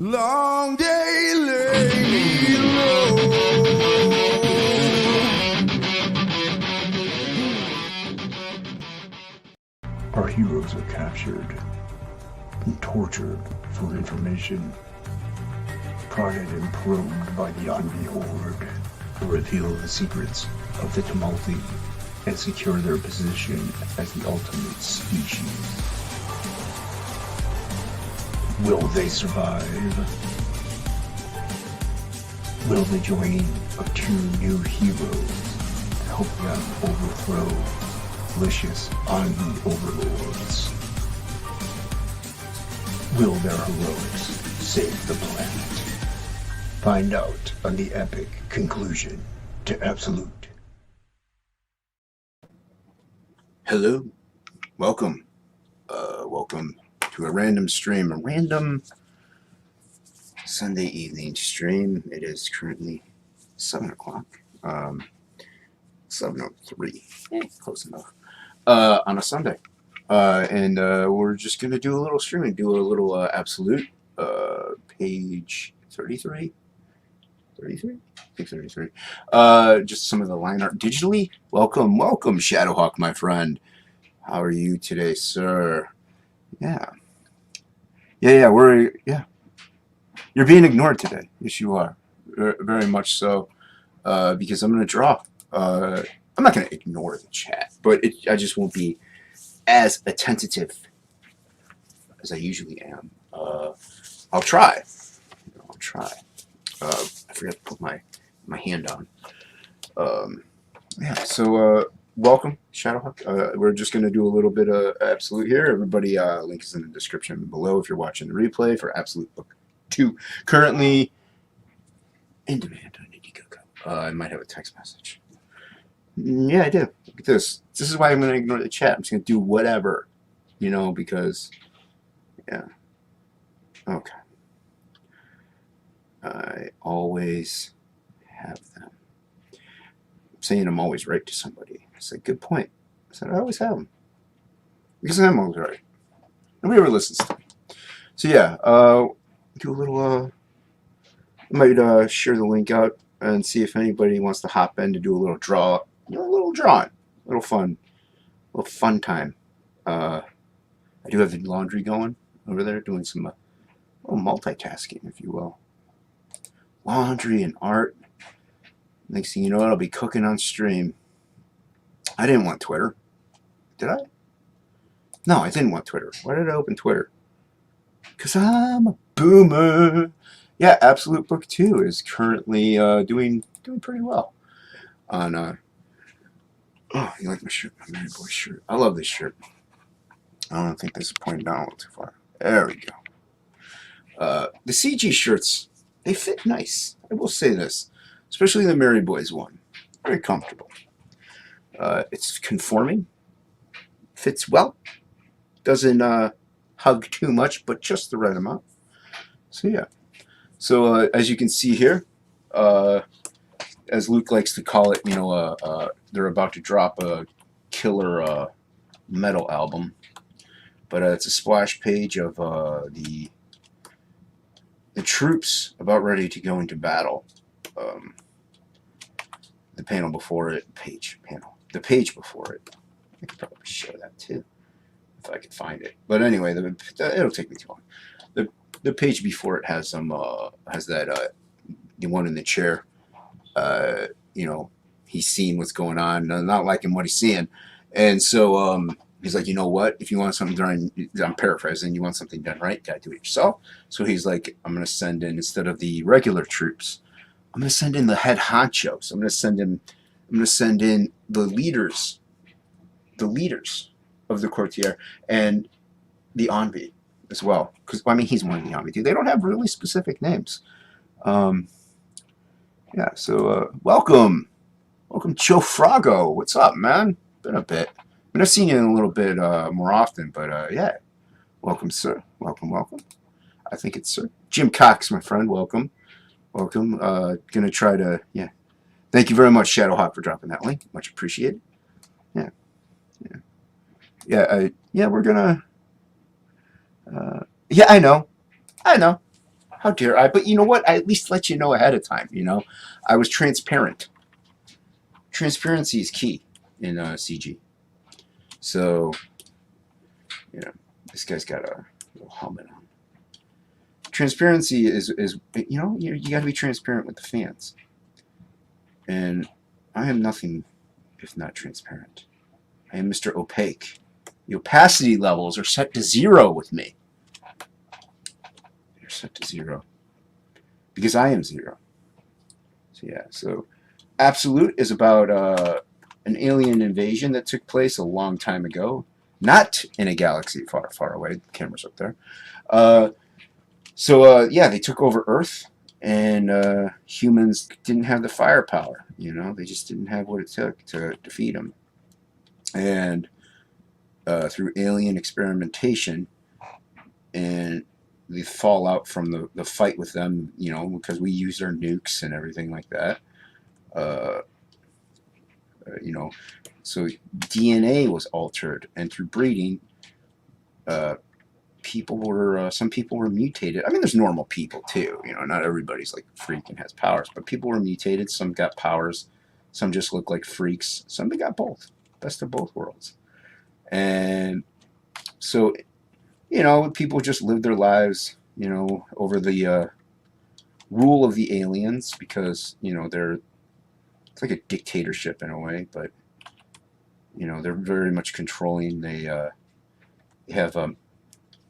Long day lay low. Our heroes are captured and tortured for information, prodded and probed by the Envy Horde to reveal the secrets of the Tumulti and secure their position as the ultimate species. Will they survive? Will the joining of two new heroes help them overthrow vicious Envy overlords? Will their heroics save the planet? Find out on the epic conclusion to Absolute. Hello, welcome to a random stream, a random Sunday evening stream. It is currently 7 o'clock, 7:03, close enough, on a Sunday, and we're just going to do a little streaming, do a little Absolute, page 33, I think 33, just some of the line art digitally. Welcome, Shadowhawk, my friend. How are you today, sir? Yeah, you're being ignored today. Yes, you are. Very much so, because I'm going to draw. I'm not going to ignore the chat, but I just won't be as attentive as I usually am. I'll try. I forgot to put my hand on. So welcome, Shadowhawk. We're just going to do a little bit of Absolute here. Everybody, link is in the description below if you're watching the replay for Absolute Book 2. Currently in demand on Indiegogo. I might have a text message. Yeah, I do. Look at this. This is why I'm going to ignore the chat. I'm just going to do whatever, because, yeah. Okay. I always have them. I'm saying I'm always right to somebody. I said, good point. I said, I always have them. Because I'm always right. Nobody ever listens to me. So yeah, do a little, I might share the link out and see if anybody wants to hop in to do a little draw, a little drawing, a little fun time. I do have the laundry going over there, doing some little multitasking, if you will. Laundry and art. Next thing you know, I'll be cooking on stream. I didn't want Twitter. Did I? No, I didn't want Twitter. Why did I open Twitter? Because I'm a boomer. Yeah, Absolute Book 2 is currently doing pretty well. On oh, you like my shirt? My Mary Boy shirt. I love this shirt. I don't think this is pointing down a little too far. There we go. The CG shirts, they fit nice. I will say this. Especially the Mary Boys one. Very comfortable. It's conforming. Fits well. Doesn't hug too much, but just the right amount. So yeah. So as you can see here, as Luke likes to call it, they're about to drop a killer metal album. But it's a splash page of the troops about ready to go into battle. The panel before it, the page before it. I could probably show that too, if I could find it. But anyway, it'll take me too long. The page before it has has that the one in the chair. He's seeing what's going on, not liking what he's seeing, and so he's like, you know what? If you want something done, I'm paraphrasing. You want something done right, gotta do it yourself. So he's like, I'm gonna send in, instead of the regular troops, I'm going to send in the head honchos. I'm going to send in the leaders of the courtier and the Envy as well. Because, he's one of the Envy too. They don't have really specific names. Yeah, so welcome. Welcome, Joe Frago. What's up, man? Been a bit. I've seen you in a little bit more often, but yeah. Welcome, sir. Welcome. I think it's sir. Jim Cox, my friend. Welcome. Gonna try to, yeah. Thank you very much, Shadowhawk, for dropping that link. Much appreciated. Yeah, we're gonna, yeah, I know. How dare I? But you know what? I at least let you know ahead of time, you know? I was transparent. Transparency is key in CG. So, you know, this guy's got a little helmet on. Transparency is you know, you got to be transparent with the fans. And I am nothing if not transparent. I am Mr. Opaque. The opacity levels are set to 0 with me. They're set to 0. Because I am 0. So yeah, so Absolute is about an alien invasion that took place a long time ago. Not in a galaxy far, far away. The camera's up there. Yeah, they took over Earth, and humans didn't have the firepower. You know, they just didn't have what it took to defeat them. And through alien experimentation and the fallout from the fight with them, you know, because we used our nukes and everything like that. You know, so DNA was altered, and through breeding, some people were mutated. I mean, there's normal people too. You know, not everybody's like a freak and has powers, but people were mutated. Some got powers, some just look like freaks. Some got both, best of both worlds. And so, you know, people just live their lives, you know, over the rule of the aliens, because you know it's like a dictatorship in a way, but you know they're very much controlling. They have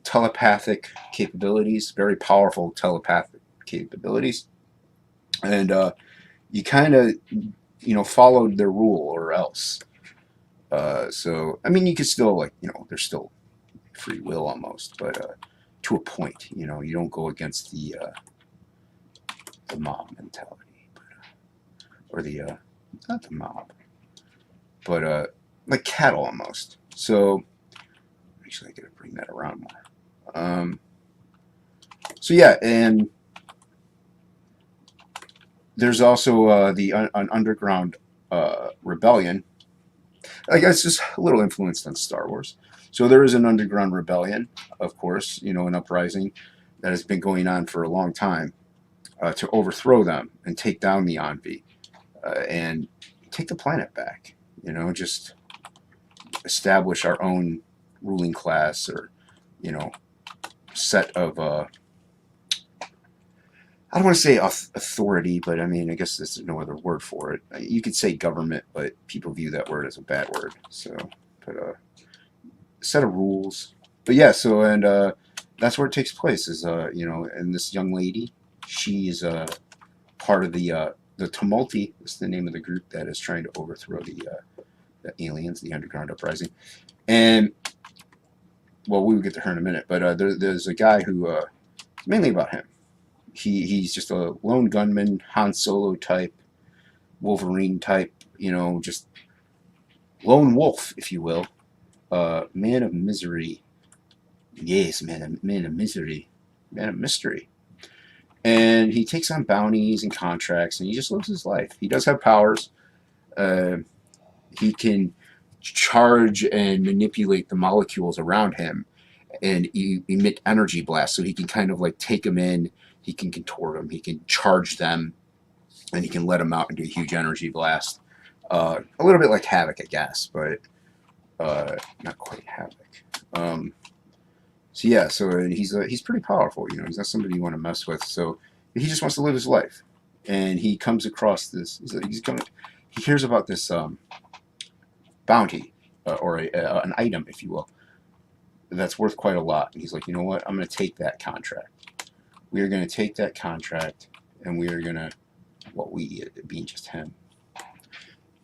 telepathic capabilities, very powerful telepathic capabilities, and you kind of, you know, followed their rule or else. So I mean, you could still, like, you know, there's still free will almost, but to a point, you know, you don't go against the mob mentality, or the not the mob, but like cattle almost. So actually, I gotta bring that around more. So yeah, and there's also an underground rebellion. I guess just a little influenced on Star Wars. So there is an underground rebellion, of course, you know, an uprising that has been going on for a long time, to overthrow them and take down the Envy, and take the planet back. You know, just establish our own ruling class, or, you know, set of I don't want to say authority, but I mean, I guess there's no other word for it. You could say government, but people view that word as a bad word. So, but set of rules. But yeah, so, and that's where it takes place. Is you know, and this young lady, she is part of the Tumulti. That's the name of the group that is trying to overthrow the aliens, the underground uprising. And well, we will get to her in a minute. But there's a guy who mainly about him. He's just a lone gunman, Han Solo type, Wolverine type, you know, just lone wolf, if you will. Man of misery. Yes, man of misery. Man of mystery. And he takes on bounties and contracts, and he just lives his life. He does have powers. He can charge and manipulate the molecules around him and emit energy blasts, so he can kind of like take them in. He can contort them, he can charge them, and he can let them out into a huge energy blast. A little bit like Havoc, I guess, but not quite Havoc. So yeah, so he's pretty powerful. You know, he's not somebody you want to mess with. So he just wants to live his life, and he comes across this. He hears about this bounty, or an item, if you will, that's worth quite a lot. And he's like, you know what? I'm going to take that contract. We are going to take that contract, and we are going to, being just him,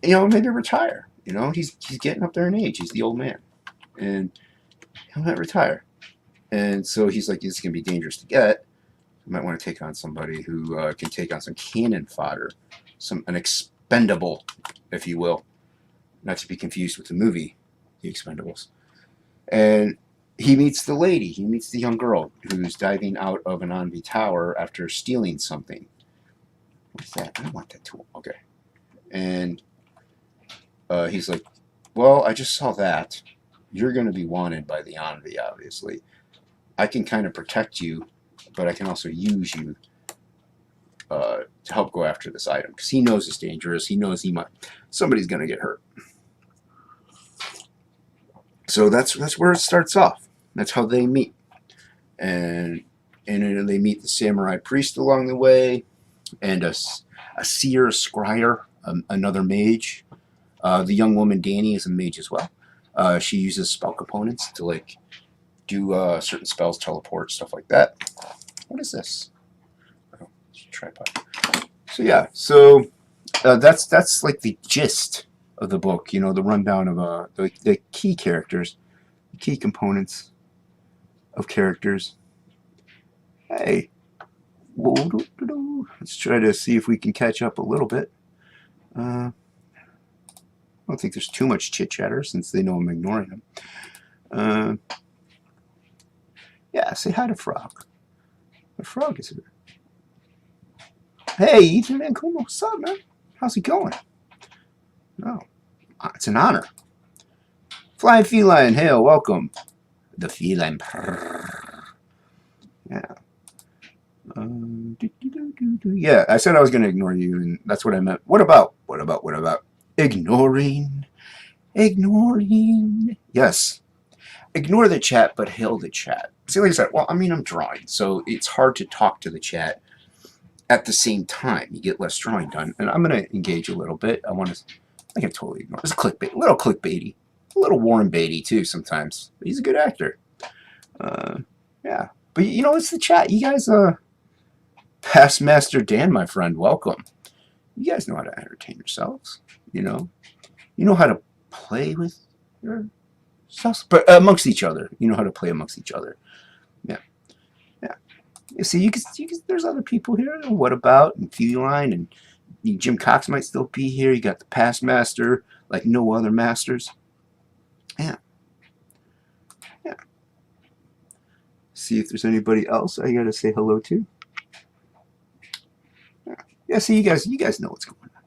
you know, maybe retire. You know, he's getting up there in age. He's the old man, and he'll not retire. And so he's like, this is going to be dangerous to get. You might want to take on somebody who can take on some cannon fodder, an expendable, if you will, not to be confused with the movie, The Expendables. And he meets the lady. He meets the young girl who's diving out of an Envy tower after stealing something. What's that? I don't want that tool. Okay. And he's like, well, I just saw that. You're going to be wanted by the Envy, obviously. I can kind of protect you but I can also use you to help go after this item because he knows it's dangerous. He knows somebody's going to get hurt. So that's where it starts off. That's how they meet, and they meet the samurai priest along the way, and a seer, a scryer, another mage. The young woman Danny is a mage as well. She uses spell components to like do certain spells, teleport, stuff like that. What is this? Oh, tripod. So yeah, so that's like the gist of the book. You know, the rundown of the key characters, the key components of characters. Hey, let's try to see if we can catch up a little bit. I don't think there's too much chit chatter since they know I'm ignoring them. Yeah, say hi to Frog. The Frog is here. Hey, Ethan Van Kuma, what's up, man? How's it going? Oh, it's an honor. Flying Feline, hail, welcome. The Feline. Yeah. Yeah, I said I was going to ignore you, and that's what I meant. What about? Ignoring. Yes. Ignore the chat, but hail the chat. See, like I said, well, I mean, I'm drawing, so it's hard to talk to the chat at the same time. You get less drawing done, and I'm going to engage a little bit. I can totally ignore it. It's clickbait, a little clickbaity, a little Warren Beatty, too, sometimes. But he's a good actor. Yeah. But, you know, it's the chat. You guys, Past Master Dan, my friend, welcome. You guys know how to entertain yourselves, you know. You know how to play with yourselves, but amongst each other. You know how to play amongst each other. Yeah. Yeah. You see, you can, there's other people here. What about? And Feline, and Jim Cox might still be here. You got the Past Master, like no other masters. Yeah. Yeah. See if there's anybody else I gotta say hello to. Yeah, see, you guys know what's going on.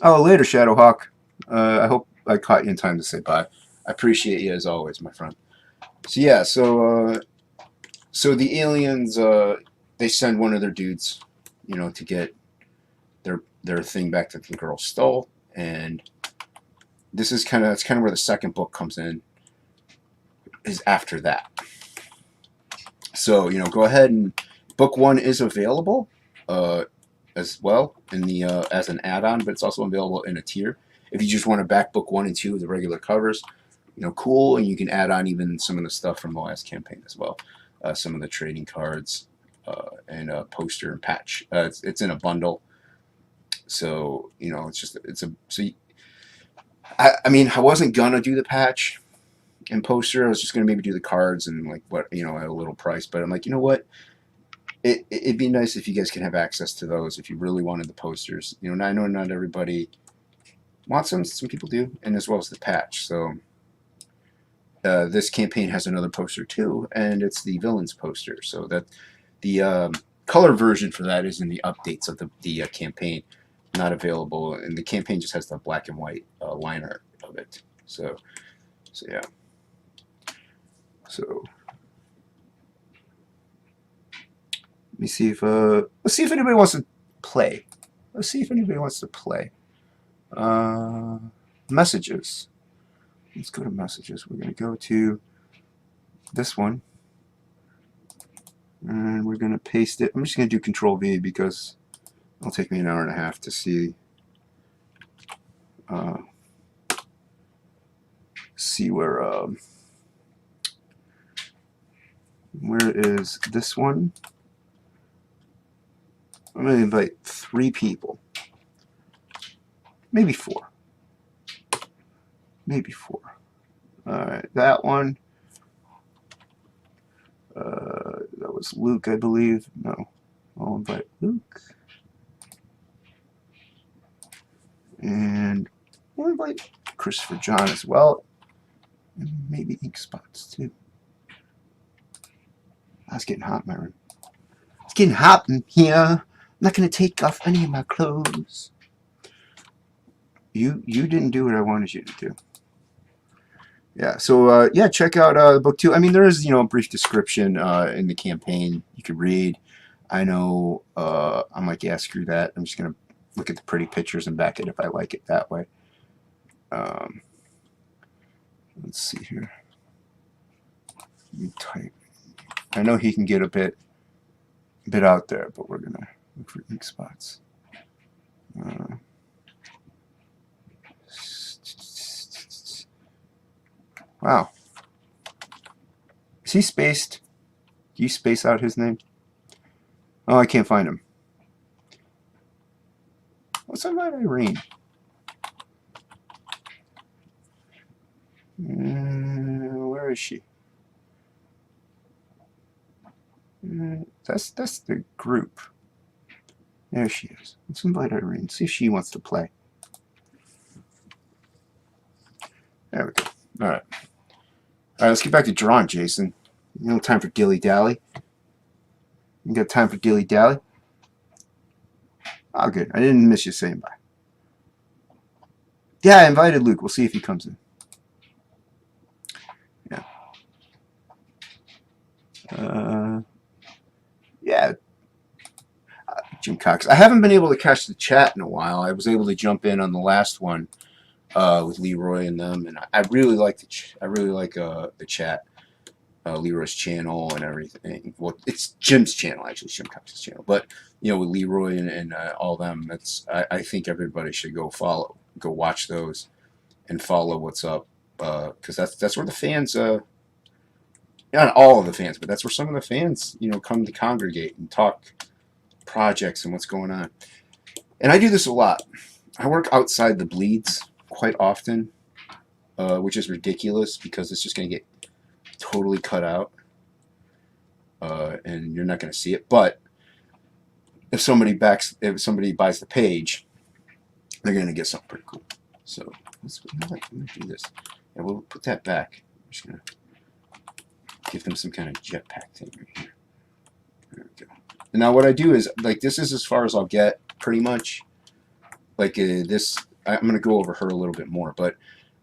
Oh, later, Shadowhawk. I hope I caught you in time to say bye. I appreciate you as always, my friend. So yeah, so the aliens, they send one of their dudes, you know, to get their thing back that the girl stole, and that's kind of where the second book comes in. Is after that. So you know, go ahead and book 1 is available. As well in the as an add-on, but it's also available in a tier. If you just want to back book 1 and 2 with the regular covers, you know, cool, and you can add on even some of the stuff from the last campaign as well, some of the trading cards and a poster and patch. It's in a bundle, so you know, I mean, I wasn't gonna do the patch and poster. I was just gonna maybe do the cards and like what, you know, at a little price, but I'm like, you know what? It'd be nice if you guys can have access to those if you really wanted the posters. You know, I know not everybody wants them. Some people do, and as well as the patch. So this campaign has another poster too, and it's the villains poster. So that the color version for that is in the updates of the campaign, not available. And the campaign just has the black and white line art of it. So yeah. So. Let me see if let's see if anybody wants to play. Let's see if anybody wants to play. Messages. Let's go to messages. We're gonna go to this one, and we're gonna paste it. I'm just gonna do Control V because it'll take me an hour and a half to see where is this one. I'm going to invite 3 people. Maybe 4. Maybe 4. Alright, that one. That was Luke, I believe. No. I'll invite Luke. And we'll invite Christopher John as well. And maybe Ink Spots too. It's getting hot in my room. It's getting hot in here. I'm not going to take off any of my clothes. You didn't do what I wanted you to do. Yeah, so yeah, check out book 2. I mean, there is, a brief description in the campaign you could read. I know I'm like, yeah, screw that. I'm just gonna look at the pretty pictures and back it if I like it that way. Um, let's see here. You type. I know he can get a bit out there, but we're gonna look for ink spots. Wow. Is he spaced? Do you space out his name? Oh, I can't find him. What's up with Irene? Where is she? That's the group. There she is. Let's invite Irene. See if she wants to play. There we go. All right. All right, let's get back to drawing, Jason. No time for dilly-dally. You got time for dilly-dally? Oh, good. I didn't miss you saying bye. Yeah, I invited Luke. We'll see if he comes in. Yeah. Yeah. Jim Cox. I haven't been able to catch the chat in a while. I was able to jump in on the last one with Leroy and them, and I really like the chat. Leroy's channel and everything. Well, it's Jim's channel actually, Jim Cox's channel. But with Leroy and all them, I think everybody should go watch those, and follow what's up, because that's where the fans, not all of the fans, but that's where some of the fans, come to congregate and talk projects and what's going on. And I do this a lot. I work outside the bleeds quite often, which is ridiculous because it's just going to get totally cut out, and you're not going to see it. But if somebody buys the page, they're going to get something pretty cool. So let's do this. Yeah, we'll put that back. I'm just going to give them some kind of jetpack thing right here. There we go. And now what I do is, like, this is as far as I'll get, pretty much. Like this, I'm going to go over her a little bit more, but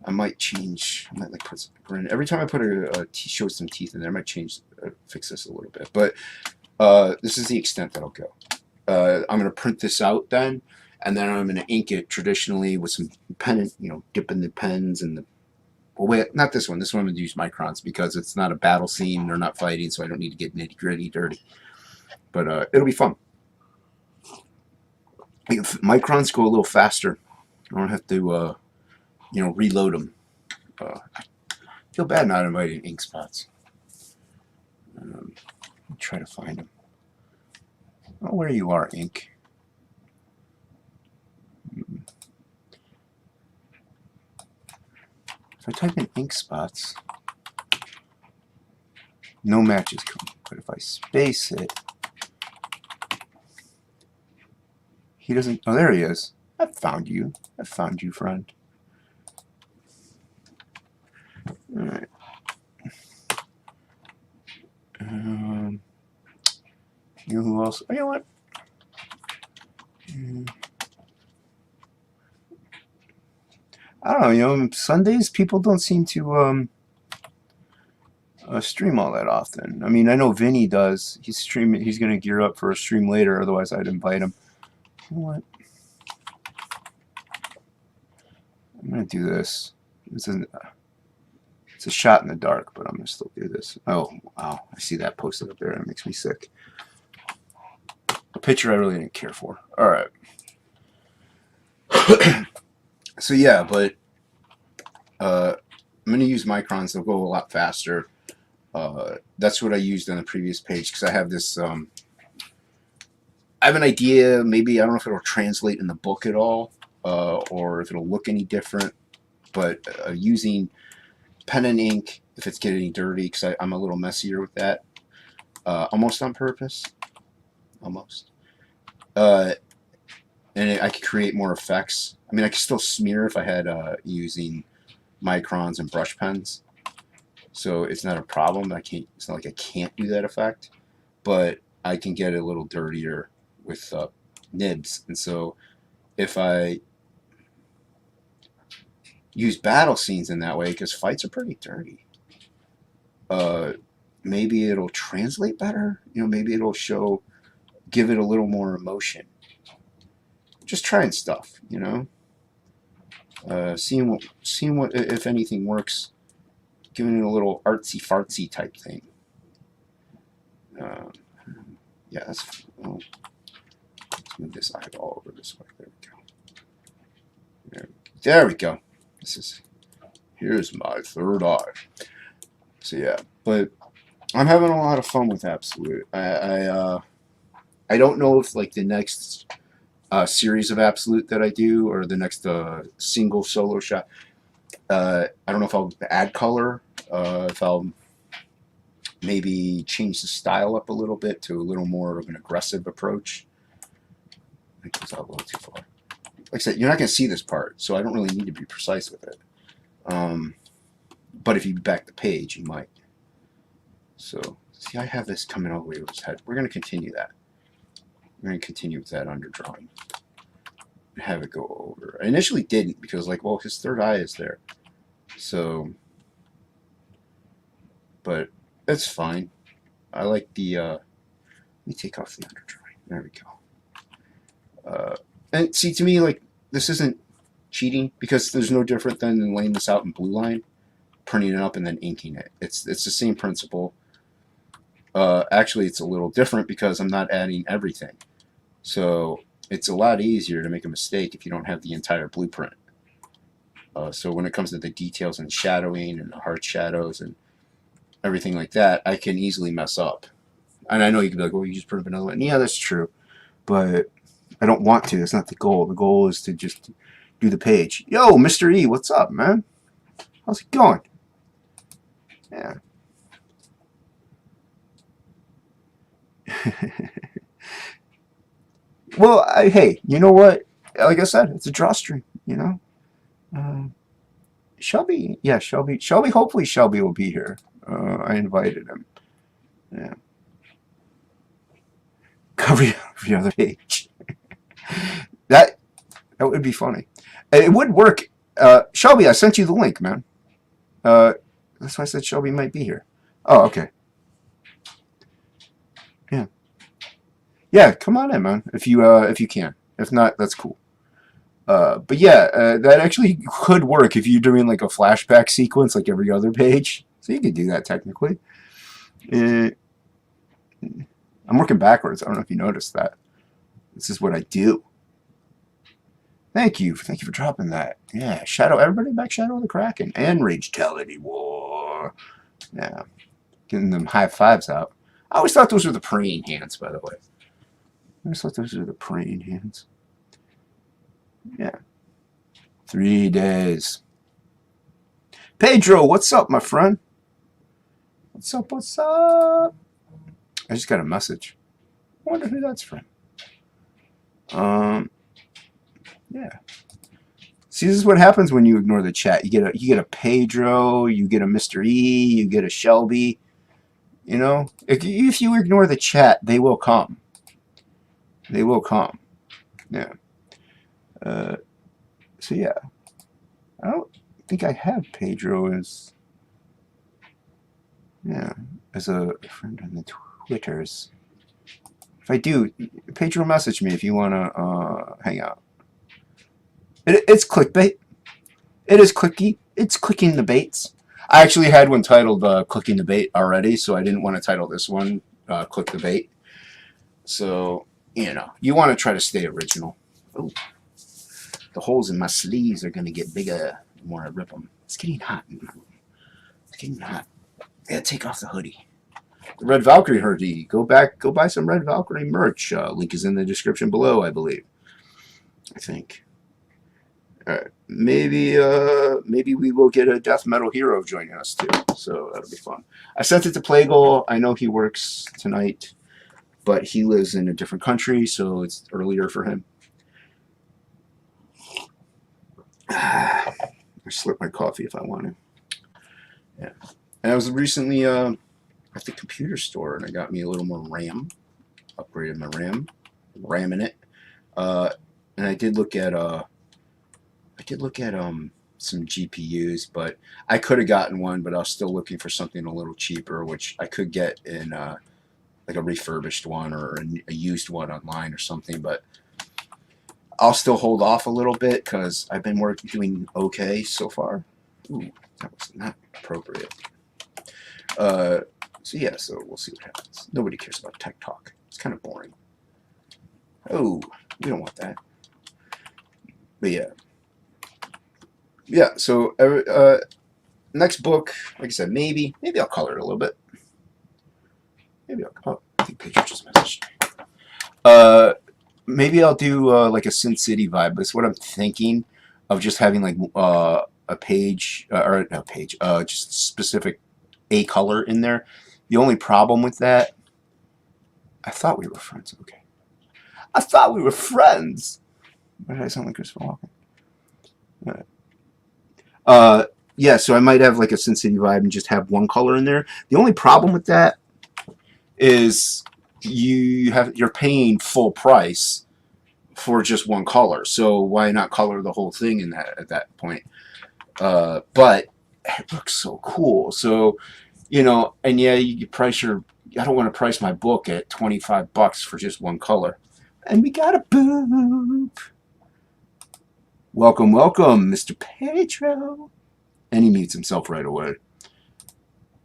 I might change. I might like put some grin. Every time I put show some teeth in there, I might fix this a little bit. But this is the extent that I'll go. I'm going to print this out then, and then I'm going to ink it traditionally with some pen, dipping the pens and the. Well, wait, not this one. This one I'm going to use microns because it's not a battle scene. They're not fighting, so I don't need to get nitty gritty, dirty. But it'll be fun. Microns go a little faster. I don't have to. Reload them. I feel bad not inviting ink spots. Try to find them. Oh, where you are, ink. If I type in ink spots, no matches come. But if I space it, he doesn't. Oh, there he is. I found you. Friend. All right. You know who else? Oh, you know what? I don't know. Sundays people don't seem to stream all that often. I mean, I know Vinny does. He's streaming. He's going to gear up for a stream later. Otherwise, I'd invite him. You know what? I'm going to do this. It's a shot in the dark, but I'm going to still do this. Oh, wow. I see that posted up there. It makes me sick. A picture I really didn't care for. All right. So, yeah, but I'm going to use microns. They'll go a lot faster. That's what I used on the previous page because I have this. I have an idea. Maybe I don't know if it'll translate in the book at all, or if it'll look any different. But using pen and ink, if it's getting dirty, because I'm a little messier with that, almost on purpose, almost. And I could create more effects. I mean, I could still smear if I had using microns and brush pens. So it's not a problem. It's not like I can't do that effect, but I can get a little dirtier with nibs. And so if I use battle scenes in that way because fights are pretty dirty. Maybe it'll translate better. You know, maybe it'll give it a little more emotion. Just trying stuff, you know. Seeing what if anything works. Giving it a little artsy fartsy type thing. Yeah, that's. Oh, let's move this eyeball over this way. There we go. Here's my third eye. So yeah, but I'm having a lot of fun with Absolute. I don't know if like the next series of Absolute that I do or the next single solo shot. I don't know if I'll add color. If I'll maybe change the style up a little bit to a little more of an aggressive approach. I think it's out a little too far. Like I said, you're not going to see this part, so I don't really need to be precise with it. But if you back the page, you might. So, see, I have this coming all the way over his head. We're going to continue that. We're going to continue with that underdrawing. Have it go over. I initially didn't because, like, well, his third eye is there. So, but that's fine. I like the, let me take off the underdrawing. There we go. And see, to me, like, this isn't cheating because there's no different than laying this out in blue line, printing it up, and then inking it. It's the same principle. Actually, it's a little different because I'm not adding everything. So it's a lot easier to make a mistake if you don't have the entire blueprint. So when it comes to the details and shadowing and the hard shadows and everything like that, I can easily mess up. And I know you can be like, well, you just print up another one. Yeah, that's true. But I don't want to. That's not the goal. The goal is to just do the page. Yo, Mr. E, what's up, man? How's it going? Yeah. Well, hey, you know what? Like I said, it's a drawstring, you know? Shelby, yeah, Shelby, hopefully Shelby will be here. I invited him. Yeah. Cover the other page. That would be funny. It would work. Shelby, I sent you the link, man. That's why I said Shelby might be here. Oh, okay. Yeah. Yeah, come on in, man. If you can. If not, that's cool. But yeah, that actually could work if you're doing like a flashback sequence like every other page. So you could do that technically. I'm working backwards. I don't know if you noticed that. This is what I do. Thank you for dropping that. Yeah, everybody back Shadow the Kraken and Ragetality War. Yeah, getting them high fives out. I always thought those were the praying hands, by the way. I always thought those were the praying hands. Yeah. 3 days. Pedro, what's up, my friend? What's up, what's up? I just got a message. I wonder who that's from. Yeah. See, this is what happens when you ignore the chat. You get a Pedro, you get a Mr. E, you get a Shelby. You know, if you ignore the chat, they will come. They will come. Yeah. So yeah, I don't think I have Pedro as a friend on the Twitters. If I do, Pedro, message me if you want to hang out. It's clickbait. It is clicky. It's clicking the baits. I actually had one titled Clicking the Bait already, so I didn't want to title this one Click the Bait. So, you know, you want to try to stay original. Ooh. The holes in my sleeves are going to get bigger the more I rip them. It's getting hot in my room. It's getting hot. I gotta take off the hoodie. The Red Valkyrie hoodie. Go buy some Red Valkyrie merch. Link is in the description below, I believe. I think. Alright. Maybe we will get a death metal hero joining us too. So that'll be fun. I sent it to Plegel. I know he works tonight, but he lives in a different country, so it's earlier for him. I slip my coffee if I want to. Yeah. And I was recently at the computer store and I got me a little more RAM. Upgraded my RAM in it. And I did look at some GPUs, but I could have gotten one, but I was still looking for something a little cheaper, which I could get in like a refurbished one or a used one online or something. But I'll still hold off a little bit because I've been doing okay so far. Ooh, that was not appropriate. So yeah, so we'll see what happens. Nobody cares about tech talk. It's kind of boring. Oh, we don't want that. But yeah. Yeah, so next book, like I said, maybe I'll color it a little bit. Maybe I think Pedro just messaged me. Maybe I'll do like a Sin City vibe. That's what I'm thinking of, just having like a page, or not a page, just specific a color in there. The only problem with that, I thought we were friends. Okay. I thought we were friends. Why did I sound like Christopher Walken? Yeah, so I might have like a Sin City vibe and just have one color in there. The only problem with that is you're paying full price for just one color. So why not color the whole thing in that at that point? But it looks so cool. So, you know, and yeah, you price your. I don't want to price my book at $25 for just one color. And we got a boop. Welcome, welcome, Mr. Pedro. And he mutes himself right away.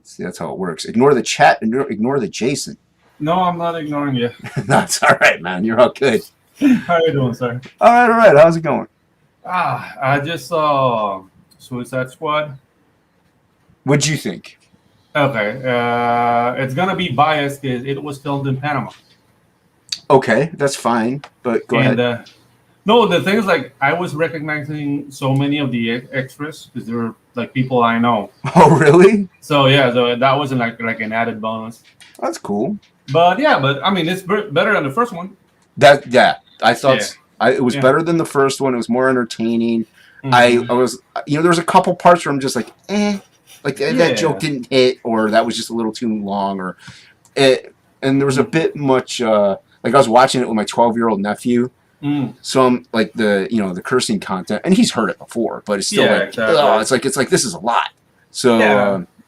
See, that's how it works. Ignore the chat and ignore the Jason. No, I'm not ignoring you. That's all right, man. You're all good. How you doing, sir? All right. How's it going? I just saw Suicide Squad. What'd you think? Okay, it's gonna be biased because it was filmed in Panama. Okay, that's fine, but go ahead. No, the thing is, like, I was recognizing so many of the extras because they were like people I know. Oh, really? So yeah, so that wasn't like an added bonus. That's cool. But yeah, I mean, it's better than the first one. I thought it was better than the first one. It was more entertaining. Mm-hmm. I was, there was a couple parts where I'm just like, like that joke didn't hit, or that was just a little too long, and there was a bit much. Like I was watching it with my 12-year-old nephew. So I'm like the cursing content, and he's heard it before, but it's still it's like this is a lot. So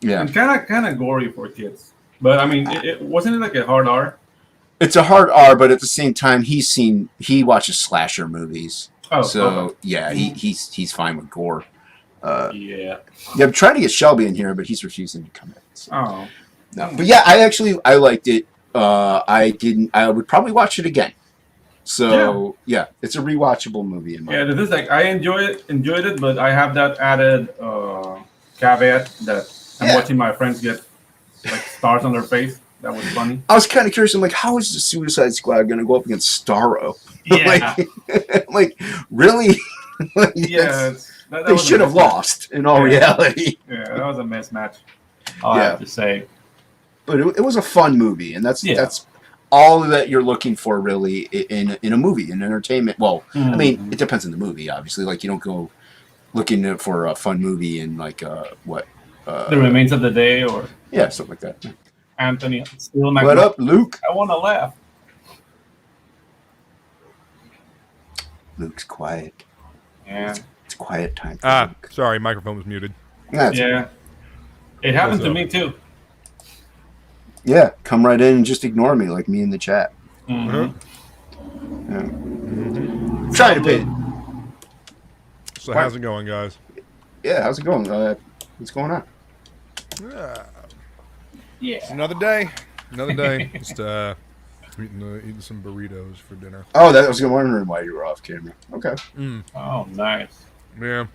yeah, and kind of gory for kids. But I mean, it wasn't like a hard R. It's a hard R, but at the same time, he watches slasher movies. Oh, so yeah, he's fine with gore. Yeah, I'm trying to get Shelby in here, but he's refusing to come in. So. Oh, no, but yeah, I liked it. I would probably watch it again. So yeah, it's a rewatchable movie in my opinion. This is like I enjoyed it, but I have that added caveat that I'm watching my friends get like stars on their face. That was funny. I was kind of curious. I'm like, how is the Suicide Squad going to go up against Starro? Yeah, like really? They should have lost in all reality. Yeah, that was a mismatch. I have to say. But it was a fun movie, and that's all that you're looking for, really, in a movie, in entertainment. Well, I mean, it depends on the movie, obviously. Like, you don't go looking for a fun movie in, like, The Remains of the Day, or... Yeah, something like that. Anthony, still my... What up, Luke? I want to laugh. Luke's quiet. Yeah. It's quiet time. Luke. Sorry, microphone was muted. It happened to me, too. Yeah, come right in and just ignore me, like me in the chat. Mm-hmm. Yeah. Mm-hmm. Try to pay. So how's it going, guys? Yeah, how's it going? What's going on? It's another day. Just eating some burritos for dinner. Oh, I was wondering why you were off camera. Okay. Oh, nice. Yeah.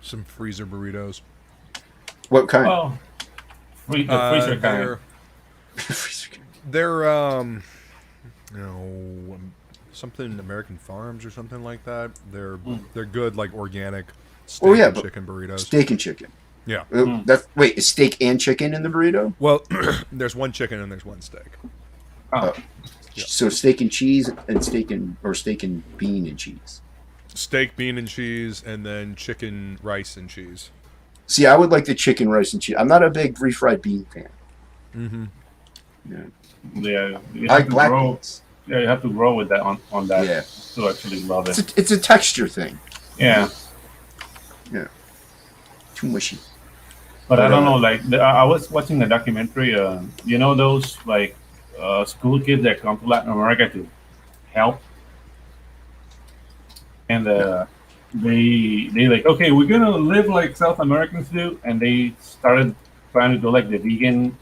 Some freezer burritos. What kind? Oh, the freezer kind. They're something American Farms or something like that. They're good, like organic steak and chicken burritos. Steak and chicken. Yeah. Wait, is steak and chicken in the burrito? Well, there's one chicken and there's one steak. Oh. Yeah. So steak and cheese and steak and bean and cheese. Steak, bean, and cheese, and then chicken, rice, and cheese. See, I would like the chicken, rice, and cheese. I'm not a big refried bean fan. Mm-hmm. Yeah. I like black beans. Yeah, you have to grow with that on that. Yeah. To actually love it. It's a texture thing. Yeah. Yeah. Too mushy. But I don't know. Like I was watching the documentary. You know those like school kids that come to Latin America to help, and they like, okay, we're gonna live like South Americans do, and they started trying to do like the vegan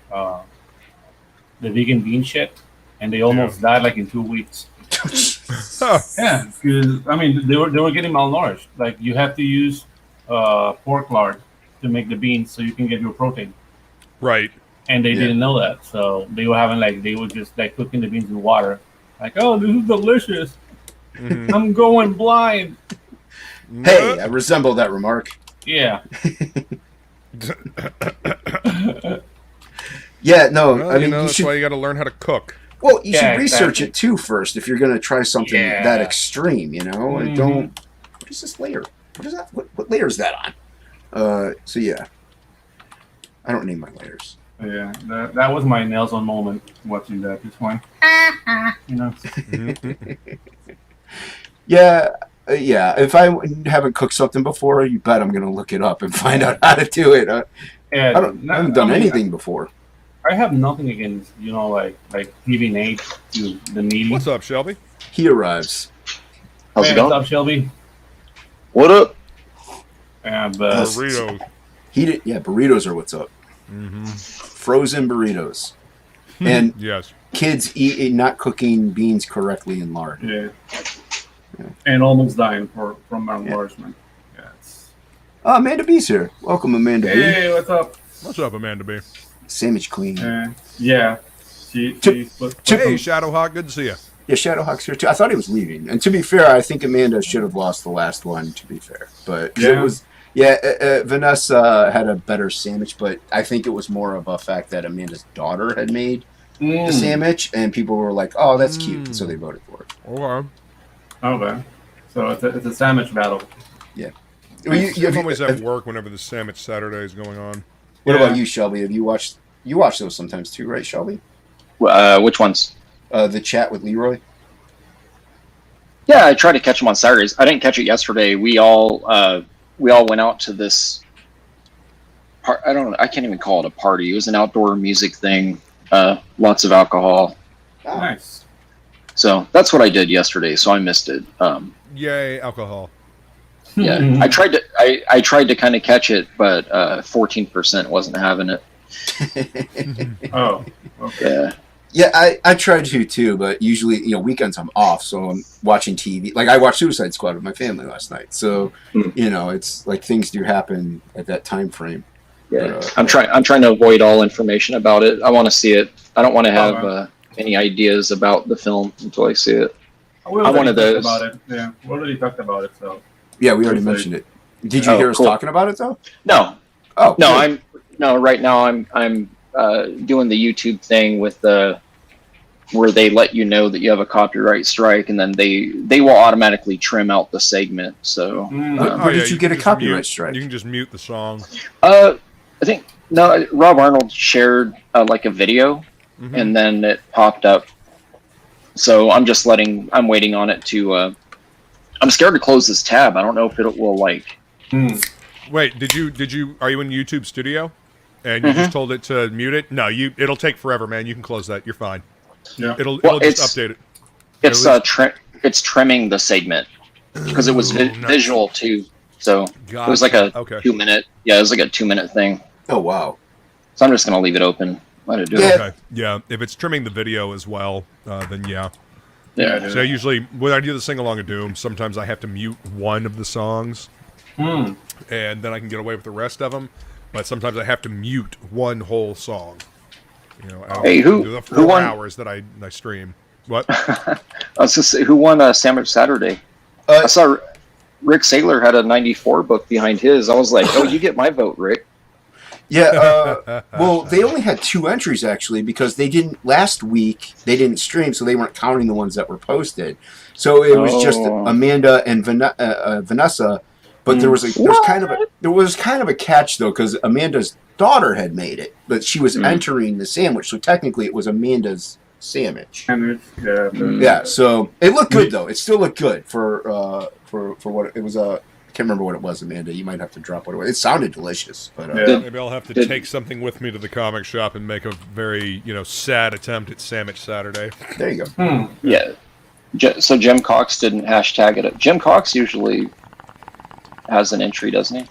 bean shit, and they almost died like in 2 weeks. Yeah, because I mean they were getting malnourished. Like you have to use pork lard to make the beans so you can get your protein. Right. And they didn't know that, so they were just like cooking the beans in water, like, oh, this is delicious. Mm-hmm. I'm going blind. Hey, I resemble that remark. Yeah. Yeah, no, well, I mean, that's why you got to learn how to cook. Well, you should research it too first if you're going to try something that extreme, you know. Mm-hmm. And don't. What is this layer? What is that? What layer is that on? So yeah, I don't name my layers. Yeah, that was my nails on moment watching that. This one, you know. Yeah. If I haven't cooked something before, you bet I'm going to look it up and find out how to do it. I haven't done anything before. I have nothing against, like giving aid to the needy. What's up, Shelby? He arrives. How's it going? What's up, Shelby? What up? And burritos. Burritos are what's up. Mm-hmm. Frozen burritos. And yes, kids not cooking beans correctly in lard. Yeah. And almost dying from malnourishment. Yeah. Amanda B's here. Welcome, Amanda B. Hey, what's up? What's up, Amanda B? Sandwich queen. Yeah. Hey, Shadowhawk, good to see you. Yeah, Shadowhawk's here too. I thought he was leaving. And to be fair, I think Amanda should have lost the last one, to be fair. But it was... Yeah, Vanessa had a better sandwich, but I think it was more of a fact that Amanda's daughter had made the sandwich, and people were like, oh, that's cute, so they voted for it. Okay. So it's a sandwich battle. Yeah. I'm always at work whenever the Sandwich Saturday is going on. What about you, Shelby? Have you watched those sometimes too, right, Shelby? Which ones? The chat with Leroy. Yeah, I try to catch them on Saturdays. I didn't catch it yesterday. We all went out to this I can't even call it a party. It was an outdoor music thing. Lots of alcohol. Oh. Nice. So that's what I did yesterday. So I missed it. Yay, alcohol. Yeah, I tried to kind of catch it, but 14% wasn't having it. Oh, okay. Yeah. I tried to too, but usually, weekends I'm off, so I'm watching TV. Like, I watched Suicide Squad with my family last night, so it's like things do happen at that time frame. Yeah, but, I'm trying to avoid all information about it. I want to see it. I don't want to have any ideas about the film until I see it. I'm one of those. About it. Yeah, we already talked about it, so. Yeah, we already mentioned it. Did you hear us talking about it though? No. Oh no. Right now I'm doing the YouTube thing with where they let you know that you have a copyright strike, and then they will automatically trim out the segment. So where did you get a copyright strike? You can just mute the song. I think Rob Arnold shared like a video, and then it popped up. So I'm waiting on it to. I'm scared to close this tab. I don't know if it will like. Wait, are you in YouTube Studio? And you just told it to mute it? No, it'll take forever, man. You can close that. You're fine. Yeah. It'll just update it. It's trimming the segment because it was visual too. So it was like a 2 minute. Yeah, it was like a 2 minute thing. Oh wow. So I'm just gonna leave it open. Let it do it. Okay. Yeah, if it's trimming the video as well, then yeah. Yeah. So usually when I do the sing along of Doom, sometimes I have to mute one of the songs, and then I can get away with the rest of them. But sometimes I have to mute one whole song. Hey, who 4 won? hours that I stream. What? I was gonna say, who won Sandwich Saturday? I saw Rick Saylor had a 94 book behind his. I was like, oh, you get my vote, Rick. Yeah, well, they only had 2 entries, actually, because last week, they didn't stream, so they weren't counting the ones that were posted. So it was just Amanda and Vanessa, but there was kind of a catch, though, because Amanda's daughter had made it, but she was entering the sandwich, so technically it was Amanda's sandwich. Yeah, so it looked good, though. It still looked good for what it was. Can't remember what it was, Amanda. You might have to drop what it was. It sounded delicious, but Yeah. Maybe I'll have to take something with me to the comic shop and make a very, sad attempt at Sandwich Saturday. there you go. Yeah. So Jim Cox didn't hashtag it. Jim Cox usually has an entry, doesn't he?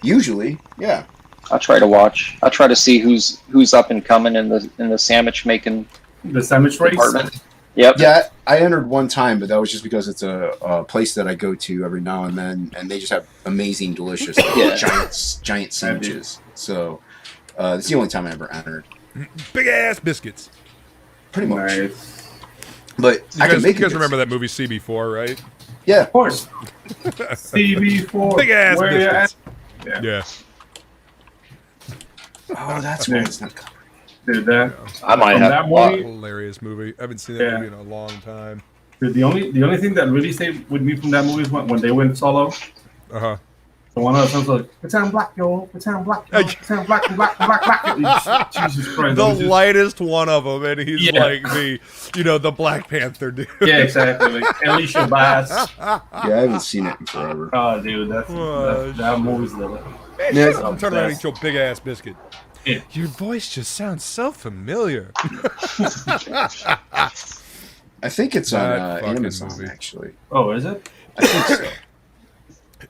Usually, yeah. I try to watch. I try to see who's up and coming in the sandwich making The sandwich race. department. Yep. Yeah, I entered one time, but that was just because it's a place that I go to every now and then, and they just have amazing, delicious, Yeah. giant sandwiches. So it's the only time I ever entered. Big ass biscuits. Pretty much. Nice. But I can make you guys it. remember that movie CB4, right? Yeah. Of course. CB4. Big ass where you at? biscuits. Yeah. Oh, that's why it's not covered. Dude, that. I might From have. that movie, Hilarious movie. I haven't seen that Yeah. movie in a long time. dude, the only thing that really stayed with me from that movie is when they went solo. Uh-huh. The one of the songs was like, "Pretend black, yo, pretend black, yo, pretend black, black." Jesus Christ! The that was just- lightest one of them, and he's Yeah. like the Black Panther dude. Yeah, exactly. Like Alicia Bass. Yeah, I haven't seen it in forever. Oh, dude, that movie's the. Yeah, I'm turning around and eat your big ass biscuit. Yeah. Your voice just sounds so familiar. I think it's That on fucking Amazon, movie. actually. Oh, is it? I think so.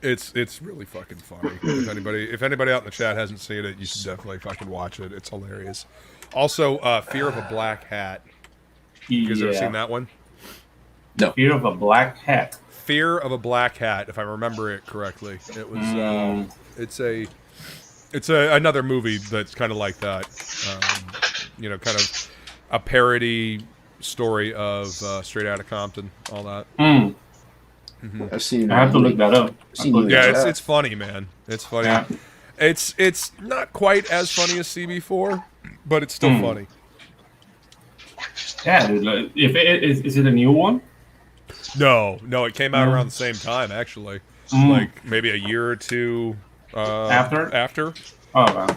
It's really fucking funny. If anybody out in the chat hasn't seen it, you should definitely fucking watch it. It's hilarious. Also, Fear of a Black Hat. You guys ever seen that one? Fear of a Black Hat. Fear of a Black Hat, if I remember it correctly. It was it's another movie that's kind of like that. Kind of a parody story of Straight Outta Compton, all that. I've seen. I have to look that up. Yeah, it's funny, man. It's funny. Yeah. It's not quite as funny as CB4, but it's still funny. Yeah, dude. Like, is it a new one? No, it came out around the same time, actually. Like maybe a year or two after. Oh man.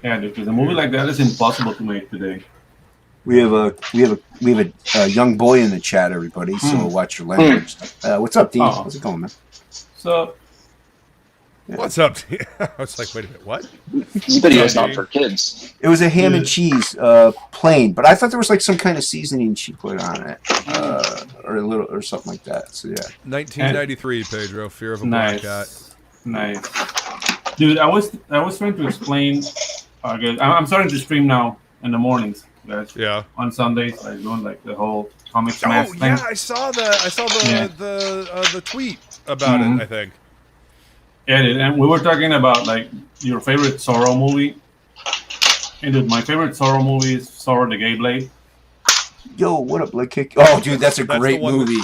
Yeah, dude. Because a movie like that is impossible to make today. We have a young boy in the chat, everybody. So watch your language. What's up, Dean? How's it going, man? So. What's up? I was like, wait a minute, what? This video is not for kids. It was a ham and cheese plain, but I thought there was like some kind of seasoning she put on it, or a little or something like that. So yeah. 1993, Pedro. Fear of a Black Cat. Nice. Dude, I was trying to explain. I'm starting to stream now in the mornings. Guys. Yeah. On Sundays, I'm doing like the whole comic smash thing. Yeah, I saw the tweet about it. I think. Yeah, dude, and we were talking about like your favorite Zorro movie. And dude, my favorite Zorro movie is Zorro the Gay Blade. Yo, what up, Blood Kick? Oh, dude, that's a great the one movie.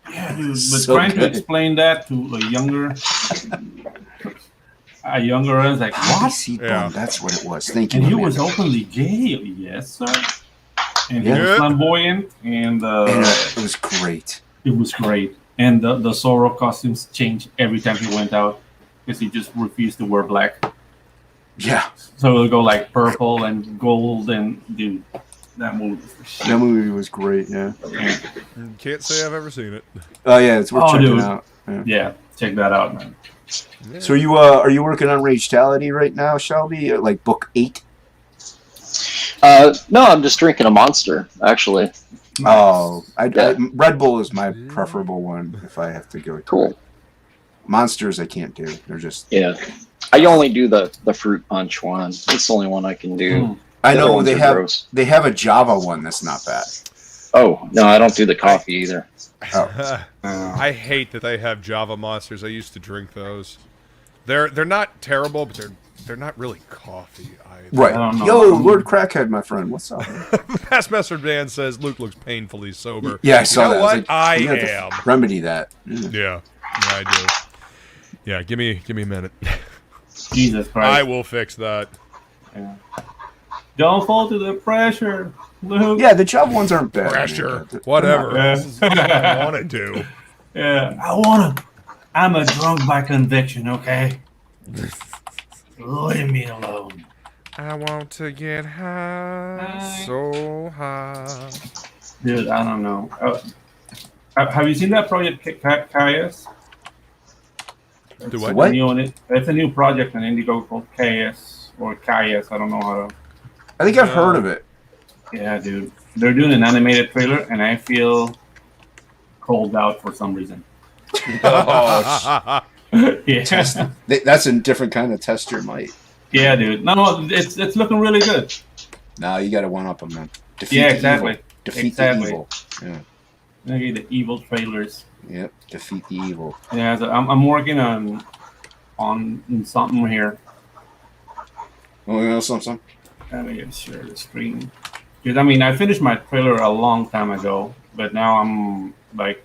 Yeah, dude, but So trying good. to explain that to a younger audience, like what? DC Bone, that's what it was. Thank you. And he Amanda. was openly gay, yes, sir. And he Yeah. was flamboyant, and it was great. it was great. And the Zorro costumes changed every time he went out because he just refused to wear black. Yeah, So it'll go like purple and gold, and dude, that movie was the shit. that movie was great. Yeah. Can't say I've ever seen it. Oh yeah, it's worth checking dude. out. Yeah. Yeah, check that out, man. So are you working on Ragetality right now, Shelby? Like book 8? No, I'm just drinking a Monster, actually. Oh, Yeah. Red Bull is my preferable one if I have to go. To Cool. it. Monsters I can't do. They're just. Yeah. I only do the fruit punch one. It's the only one I can do. I The other know ones are gross. they have a Java one that's not bad. Oh, no, I don't do the coffee either. Oh. I hate that they have Java Monsters. I used to drink those. They're not terrible, but they're not really coffee either. Right. I don't know. Yo, Lord Crackhead, my friend, what's up? Past Master Dan says Luke looks painfully sober. Yeah, I saw You know that. what? was I we have to am. remedy that. Yeah, I do. Yeah, give me a minute. Jesus I Christ. will fix that. Yeah. Don't fall to the pressure, Luke. Yeah, the Java ones aren't bad. Pressure, man. whatever. Yeah. This is what I want to do. Yeah, I'm a drunk by conviction, okay? Leave me alone. I want to get high, so high. Dude, I don't know. Have you seen that Project Caius? It's what? What? It's a new project in Indiegogo called KS or KS. I don't know how to. I think I've heard of it. Yeah, dude. They're doing an animated trailer, and I feel cold out for some reason. Oh, Yeah. that's a different kind of test your might. Yeah, dude. No, it's looking really good. Now you got to one up them, man. Defeat Yeah, the exactly. evil. Defeat Exactly. the evil. Yeah. Look at the evil trailers. Yep. Defeat the evil. Yeah, so I'm working on something here. Oh, you know something? Let me just share the screen. Because I mean, I finished my trailer a long time ago, but now I'm like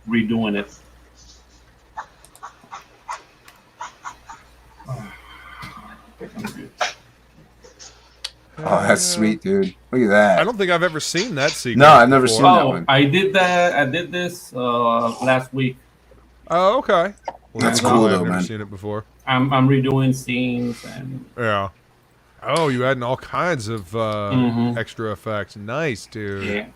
redoing it. Oh, that's sweet, dude. Look at that. I don't think I've ever seen that sequence. No, I've never before. seen that Oh, one. I did that. I did this last week. Oh, okay. Well, That's why cool, I've though, never man. seen it before. I'm redoing scenes and Yeah. Oh, you adding all kinds of extra effects. Nice, dude. yeah.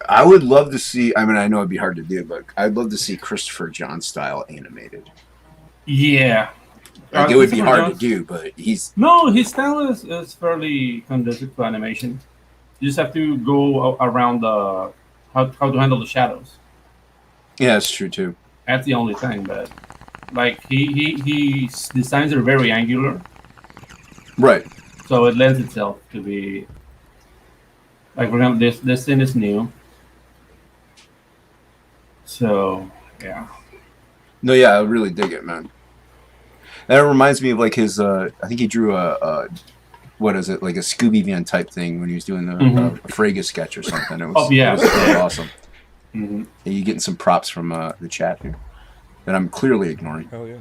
I would love to see. I mean, I know it'd be hard to do, but I'd love to see Christopher John style animated. Yeah. Like, it would be Christopher hard John's- to do, but he's No, his style is fairly conducive to animation. You just have to go around the how to handle the shadows. yeah, it's true too. That's the only thing. But like his designs are very angular, Right. so it lends itself to be like, for example, this scene is new. So yeah. No, yeah, I really dig it, man. That reminds me of like his. I think he drew a what is it, like a Scooby Van type thing when he was doing the Frege sketch or something. It was, Oh, yeah. it was really awesome. Mm-hmm. And you getting some props from the chat here that I'm clearly ignoring. Hell yeah.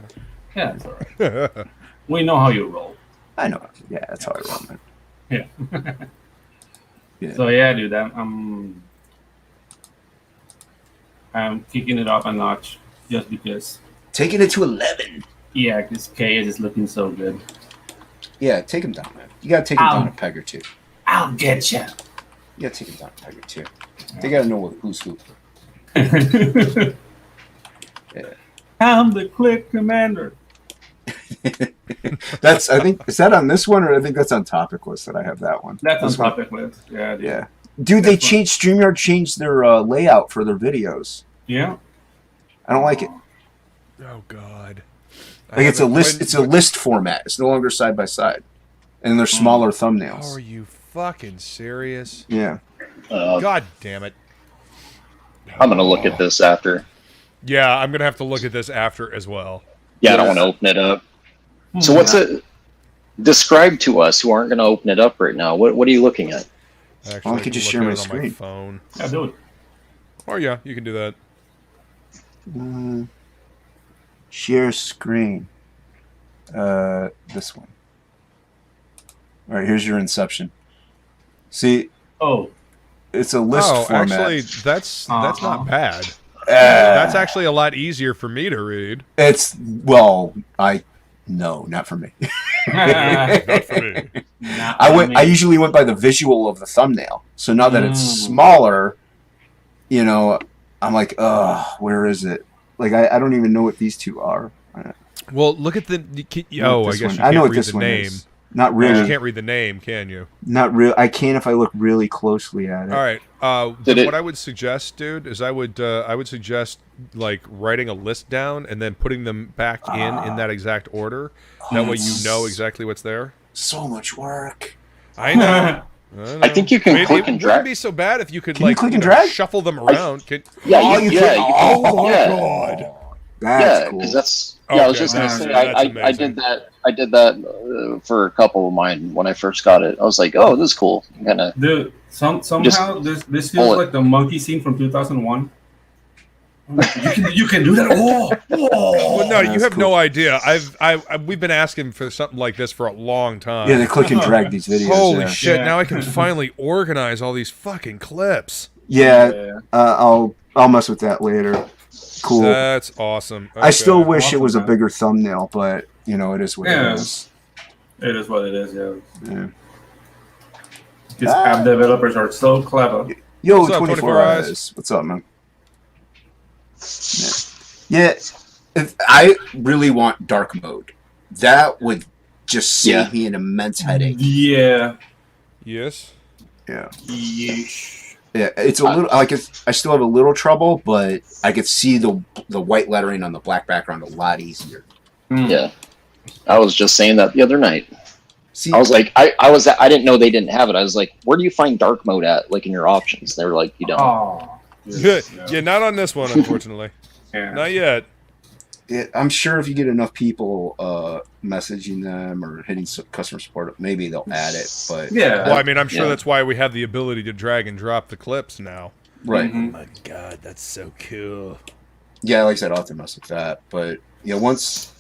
Yeah, it's all right. We know how you roll. I know. Yeah, that's how I roll, man. Yeah. Yeah. So yeah, dude, I'm kicking it up a notch just because. Taking it to 11. Yeah, because K is looking so good. Yeah, take him down, man. You gotta take him Ow. down a peg or two. I'll get you. You gotta take him down a peg or two. They gotta know who's who. I'm the click commander. That's. I think is that on this one, or I think that's on Topic List that I have that one. That's on This one? topic list. Yeah, dude. Yeah, dude, they That's one. changed StreamYard changed their layout for their videos. Yeah. I don't like it. Oh God. Like it's a list. It's a list format. It's no longer side by side, and they're smaller thumbnails. Are you fucking serious? Yeah. God damn it. I'm gonna look at this after. Yeah, I'm gonna have to look at this after as well. Yeah, I don't want to open it up. So what's it? Describe to us who aren't going to open it up right now. What are you looking at? Actually, I could just look share at my it on screen. phone. Yeah, do it. Or yeah, you can do that. Share screen. This one. All right, here's your Inception. See, Oh, it's a list format. actually, that's not bad. Uh, That's actually a lot easier for me to read. It's no, not for me. Not for me. I usually went by the visual of the thumbnail. So now that it's smaller, you know, I'm like, where is it? Like I don't even know what these two are. Well, look at the. Oh, I This guess one. you I know can't what read this the one name. is. Not You really. can't read the name, can you? Not real. I can if I look really closely at it. All right. Did it- What I would suggest, dude, is I would suggest like writing a list down and then putting them back in that exact order. That way you know exactly what's there. So much work. I know. I think you can click and It drag. wouldn't be so bad if you could Can you like click and know, drag? shuffle them around. Yeah, Oh, you, you yeah, can- you oh can, my yeah, God. That's yeah, cool. because that's. Yeah, I was Okay, just gonna that's- say that's I amazing. did that. I did that for a couple of mine when I first got it. I was like, oh, this is cool. Kind of. Dude, somehow this pull feels it. like the monkey scene from 2001. You can do that. Oh, Well, no, you That's have cool. no idea. We've been asking for something like this for a long time. Yeah, they click and drag these videos. Holy yeah. shit! Yeah. Now I can finally organize all these fucking clips. Yeah, I'll mess with that later. Cool. That's awesome. I still Okay. wish it was a Awesome, man. bigger thumbnail, but you know it is what Yeah. it is. It is what it is. Yeah. Yeah. These app developers are so clever. Yo, What's up, 24 24 eyes. What's up, man? Yeah. If I really want dark mode, that would just save Yeah. me an immense headache. Yeah. Yes. Yeah. Yeesh. Yeah, it's a little like I still have a little trouble, but I could see the white lettering on the black background a lot easier. Yeah. I was just saying that the other night. See, I was like, I didn't know they didn't have it. I was like, where do you find dark mode at? Like in your options? They were like, you don't. Oh. Yeah, not on this one, unfortunately. Yeah. Not yet. I'm sure if you get enough people messaging them or hitting customer support, maybe they'll add it. But Yeah. Well, I mean, I'm sure Yeah. that's why we have the ability to drag and drop the clips now. right, Mhm. My God, that's so cool. yeah, like I said, I'll have to mess with that. But yeah, once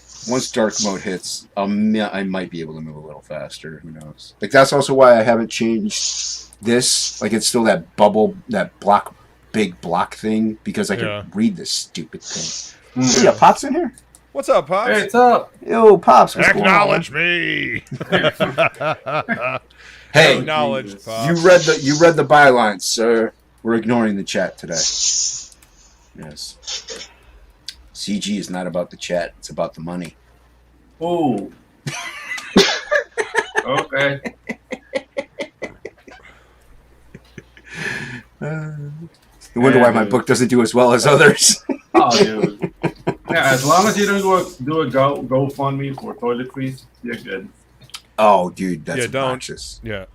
dark mode hits, I might be able to move a little faster. Who knows? Like that's also why I haven't changed this. Like it's still that bubble, that big block thing because I can Yeah. read this stupid thing. Mm. Oh, yeah, Pops in here. What's up, Pops? Hey, it's up. Yo, Pops. What's Acknowledge me. Going on? Hey, Acknowledge, Jesus. Pops. you read the bylines, sir. We're ignoring the chat today. Yes. CG is not about the chat; it's about the money. Ooh. Okay. You wonder why my book doesn't do as well as others. Oh, dude. Yeah, as long as you don't do a GoFundMe for toiletries, you're good. Oh, dude, that's Yeah, don't. obnoxious. Yeah.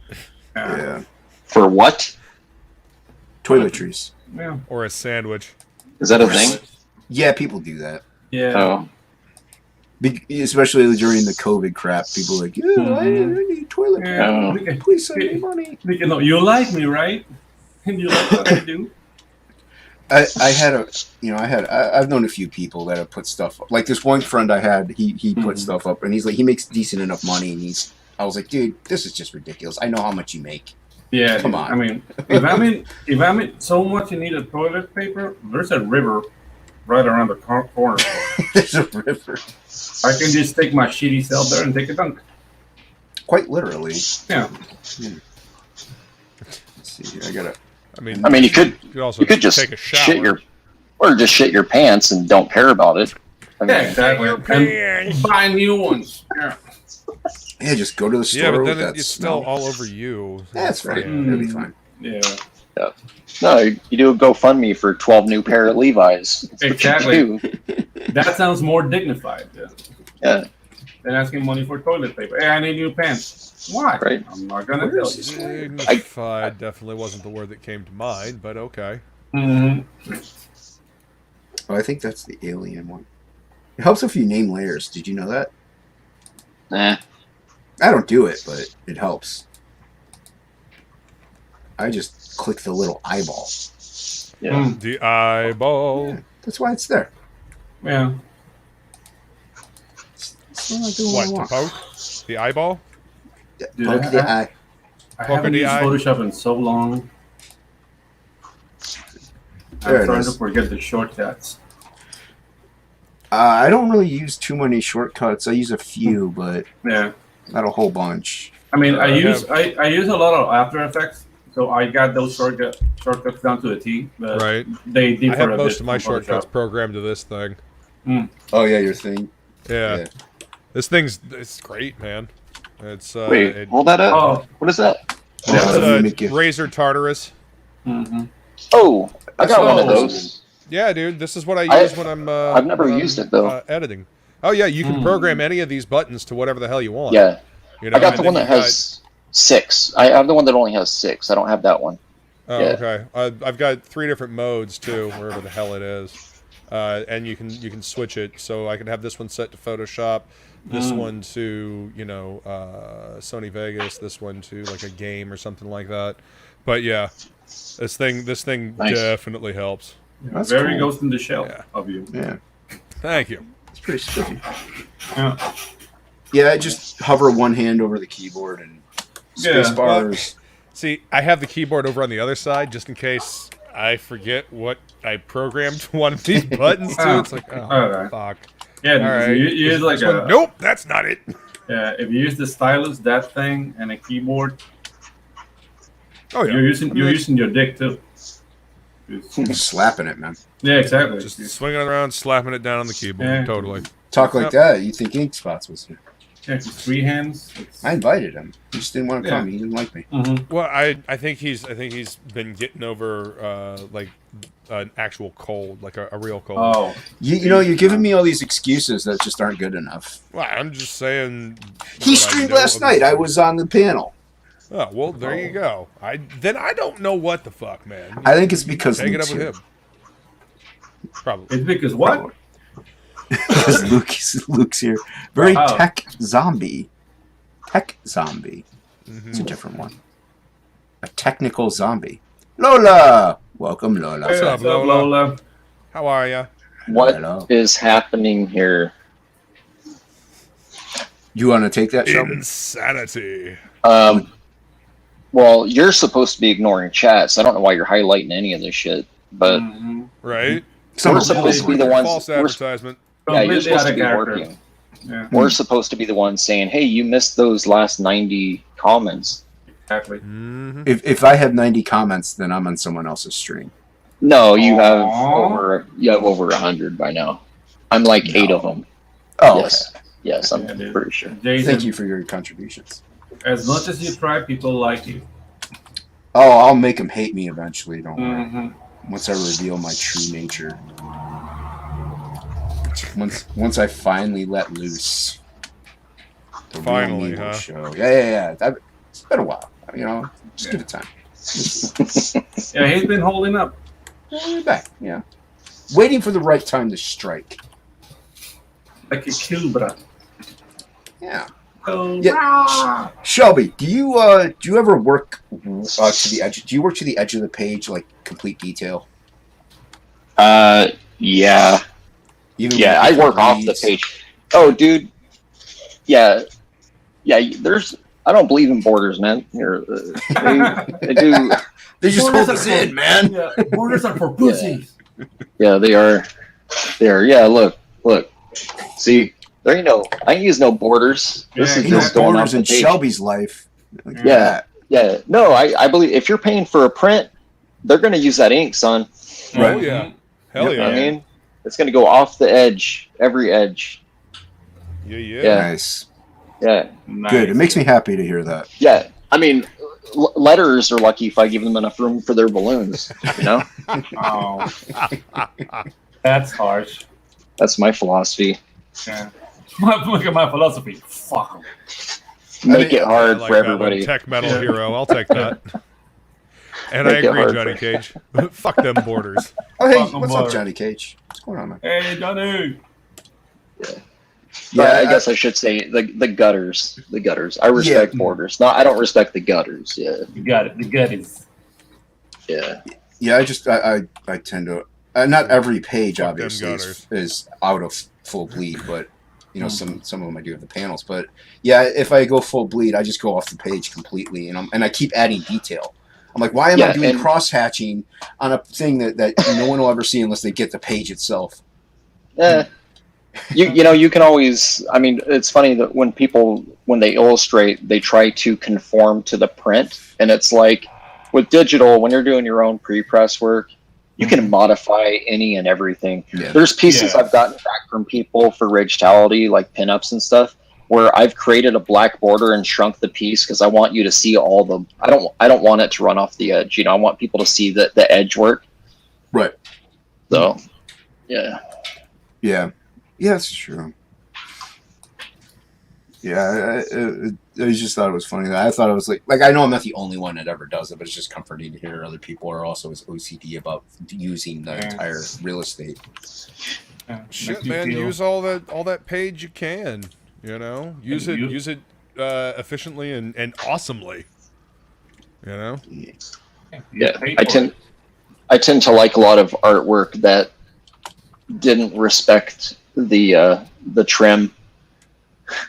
Yeah, For what? toiletries. Yeah. Or a sandwich. Is that a thing? Yeah, people do that. Yeah. Oh, Especially during the COVID crap. People are like, yeah, I need toilet paper. Yeah. Oh. We can- Please send me money. we can- you like me, right? And you like what I do? I've known a few people that have put stuff up. Like this one friend I had, he put Mhm. stuff up, and he's like, he makes decent enough money, and I was like, dude, this is just ridiculous. I know how much you make. Yeah. Come dude. on. I mean, if I mean so much you need a toilet paper, there's a river right around the corner. There's a river. I can just take my shitty self there and take a dunk. Quite literally. Yeah. Let's see here. I mean, I mean, you could also just take a shower. shit your pants and don't care about it. I mean, Yeah, exactly. And buy new ones. Yeah. Yeah, just go to the store. Yeah, but with then that it's still smell. all over you. That's fine. Yeah. It'll be fine. Yeah. no, you do a GoFundMe for 12 new pair of Levi's. That's what you Exactly. do. That sounds more dignified. Yeah. Yeah, Than asking money for toilet paper. Hey, I need new pants. Why? Right. I'm not gonna tell Where's you. this? Dignified definitely wasn't the word that came to mind, but okay. Mm-hmm. Oh, I think that's the alien one. It helps if you name layers. Did you know that? nah. I don't do it, but it helps. I just click the little eyeball. Yeah. Mm, The eyeball. Yeah, that's why it's there. yeah. Still not doing what I What, to want. poke? The eyeball? Dude, Poke the eye. I Poke haven't the used eye. Photoshop in so long. There I'm it starting is. to forget the shortcuts. I don't really use too many shortcuts. I use a few, but Yeah. not a whole bunch. I mean, I I use a lot of After Effects, so I got those shortcuts down to a T. But Right. They differ I have a most bit of my from Photoshop. shortcuts programmed to this thing. Oh yeah, your thing. Yeah. Yeah. This it's great, man. It's Wait, hold that up. Oh. What is that? it's let me get- Razor Tartarus. Mm-hmm. Oh, I got one of Oh. those. Yeah, dude, this is what I use when I'm I've never when I'm, used it, though. Editing. Oh yeah, you can program any of these buttons to whatever the hell you want. Yeah, You know? I got and the one then that has 6. I have the one that only has 6. I don't have that one. Oh, yeah. okay. I've got 3 different modes too, wherever the hell it is, and you can switch it. So I can have this one set to Photoshop, this one to Sony Vegas, this one to like a game or something like that. But yeah, this thing Nice. definitely helps. That's Very cool. Ghost in the Shell Yeah. of you. Yeah, Thank you. it's pretty spiffy. Yeah. Yeah, I just hover one hand over the keyboard and space Yeah. bars. See, I have the keyboard over on the other side just in case I forget what I programmed one of these buttons to. Oh. It's like, oh, Okay. fuck. Yeah, All right. you use like This one- nope, that's not it. if you use the stylus, that thing, and a keyboard, Oh yeah. you're using your dick too. Just slapping it, man. Yeah, exactly. Just swinging it around, slapping it down on the keyboard. Yeah. Totally. Talk like Yep. that. You think Ink Spots was here? Yeah, it's free hands. I invited him. He just didn't want to Yeah. come. He didn't like me. Mm-hmm. Well, I think he's been getting over like an actual cold, like a real cold. Oh, You know, you're giving me all these excuses that just aren't good enough. Well, I'm just saying. He what I streamed know last of night. the- I was on the panel. Oh well, there you go. I don't know what the fuck, man. I think it's because Take it Luke's up with here. him. Probably. it's because what? Because Luke's here. Very Wow. tech zombie. Tech zombie. Mm-hmm. It's a different one. A technical zombie. Lola! Welcome, Lola. What's up, Lola? How are ya? What Hello. is happening here? You want to take that, Shelby? Insanity. Well, you're supposed to be ignoring chat, so I don't know why you're highlighting any of this shit. But Mm-hmm. Right? we're supposed to be the ones. False We're, advertisement. yeah, you're Completely supposed out to of be character. working. Yeah, We're supposed to be the ones saying, "Hey, you missed those last 90 comments." exactly. Mm-hmm. If I have 90 comments, then I'm on someone else's stream. No, you have Aw. over 100 by now. I'm like 8 of them. Oh, Yes, yes, I'm Yeah, dude. pretty sure. okay. Jason, Thank you for your contributions. as much as you try, people like you. Oh, I'll make them hate me eventually. Don't worry. Mm-hmm. Once I reveal my true nature. Once I finally let loose. The real Finally, me will huh? show. Yeah. It's been a while. You know, just give it time. Yeah, he's been holding up. We're back. Yeah. Waiting for the right time to strike. Like a cobra. Yeah. Cobra. Shelby, do you ever work to the edge? Do you work to the edge of the page, like complete detail? Yeah. Even Yeah, when I it work off the leaves? page. Oh, dude. Yeah. I don't believe in borders, man. They do. They just Borders hold are us for- in, man. Yeah, borders are for pussies. Yeah, they are. Yeah, look. See, there you know. I ain't use no borders. This Yeah, is Ain't no just going off borders the in page. Shelby's life. Like Yeah. that. Yeah, no, I believe if you're paying for a print, they're gonna use that ink, son. Oh yeah. Hell You know what yeah. I mean, it's gonna go off the edge, every edge. Yeah. Yeah. Nice. Yeah, Nice. Good. It makes me happy to hear that. yeah. I mean, letters are lucky if I give them enough room for their balloons. You know, Oh, that's harsh. that's my philosophy. Yeah. Look at my philosophy. Fuck 'em. Make it I hard like for that one. everybody. Tech metal Yeah. hero. I'll take that. And I Make it agree, hard Johnny for- Cage. Fuck them borders. Oh, hey, Welcome what's up, aboard. Johnny Cage? What's going on, man? Hey, Johnny. Yeah, I guess I should say the gutters. The gutters. I respect borders. No, I don't respect the gutters. Yeah, You got it. The gut is. yeah. Yeah, I tend to. Not every page, Fuck them obviously, gutters. is out of full bleed, but you know, some of them I do have the panels. But yeah, if I go full bleed, I just go off the page completely, and I keep adding detail. I'm like, why am I Yeah, doing and- cross hatching on a thing that no one will ever see unless they get the page itself? You know, you can always. I mean, it's funny that when they illustrate, they try to conform to the print, and it's like with digital, when you're doing your own pre-press work, you can modify any and everything. Yeah. There's pieces Yeah. I've gotten back from people for Ragetality, like pinups and stuff, where I've created a black border and shrunk the piece because I want you to see all the. I don't want it to run off the edge. You know, I want people to see the edge work. Right. So, yeah. Yeah. Yeah, that's true. Yeah, I just thought it was funny. I thought it was like I know I'm not the only one that ever does it, but it's just comforting to hear other people are also as OCD about using the entire real estate. Yeah. Shit, Makes you man. feel- Use all that page you can. You know, use it efficiently and awesomely. You know. You Yeah, pay I for tend to like a lot of artwork that didn't respect the trim.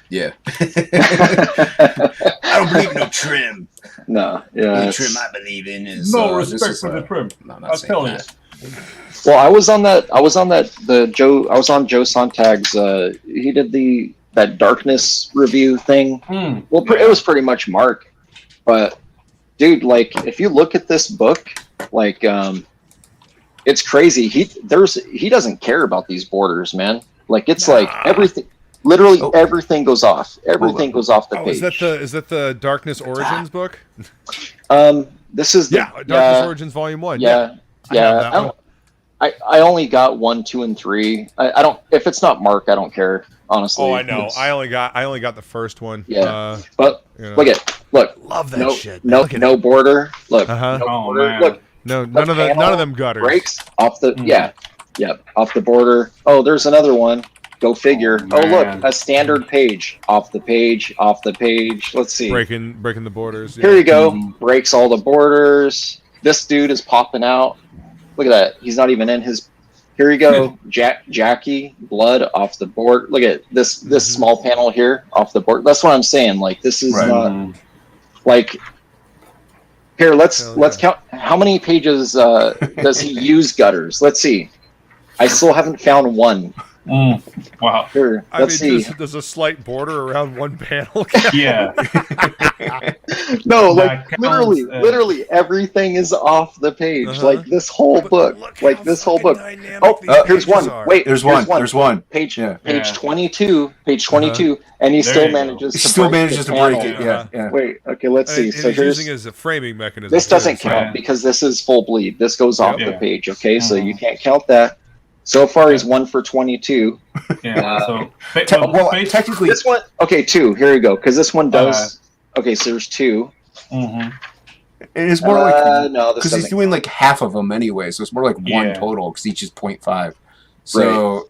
Yeah. I don't believe in no trim. No, The yeah. only it's- trim I believe in is No this respect is, for the trim. No, I'm not I'll saying tell you. that. Well, I was on Joe Sontag's. He did that darkness review thing. Hmm. Well, it was pretty much Mark, but dude, like if you look at this book, like it's crazy. He doesn't care about these borders, man. Like it's like everything. Literally everything goes off. Everything goes off the page. Is that the Darkness Origins book? This is the Darkness Origins Volume 1. Yeah. I only got 1, 2, and 3. I don't. If it's not Mark, I don't care. Honestly. Oh, I know. I only got the first one. Yeah. But you know. look. Love that shit. No border. Look. Uh-huh. No border. Man. Look. No, none of them gutters. Breaks off the off the border. Oh, there's another one. Go figure. Oh, look, a standard page. Off the page. Let's see. Breaking the borders. Yeah. Here you go. Breaks all the borders. This dude is popping out. Look at that. He's not even in his. Here you go. Jackie, blood off the board. Look at this small panel here off the board. That's what I'm saying. Like this is not like. Here, let's count. How many pages does he use gutters? Let's see. I still haven't found one. Wow. Here, let's see. There's a slight border around one panel. Yeah. No, like literally everything is off the page. Like this whole book. Like this whole book. Oh, here's one. Wait, There's one. Page 22. Page 22, and he still manages. To break it. Yeah. Wait. Okay. Let's see. So he's here's using it as a framing mechanism. this doesn't count because this is full bleed. This goes off the page. Okay, so you can't count that. So far, he's 1 for 22. Yeah. Technically, This one. Okay, 2. Here we go. Because this one does. Okay, so there's 2. And it's more like no, because he's doing like half of them anyway, so it's more like one total because each is 0.5. So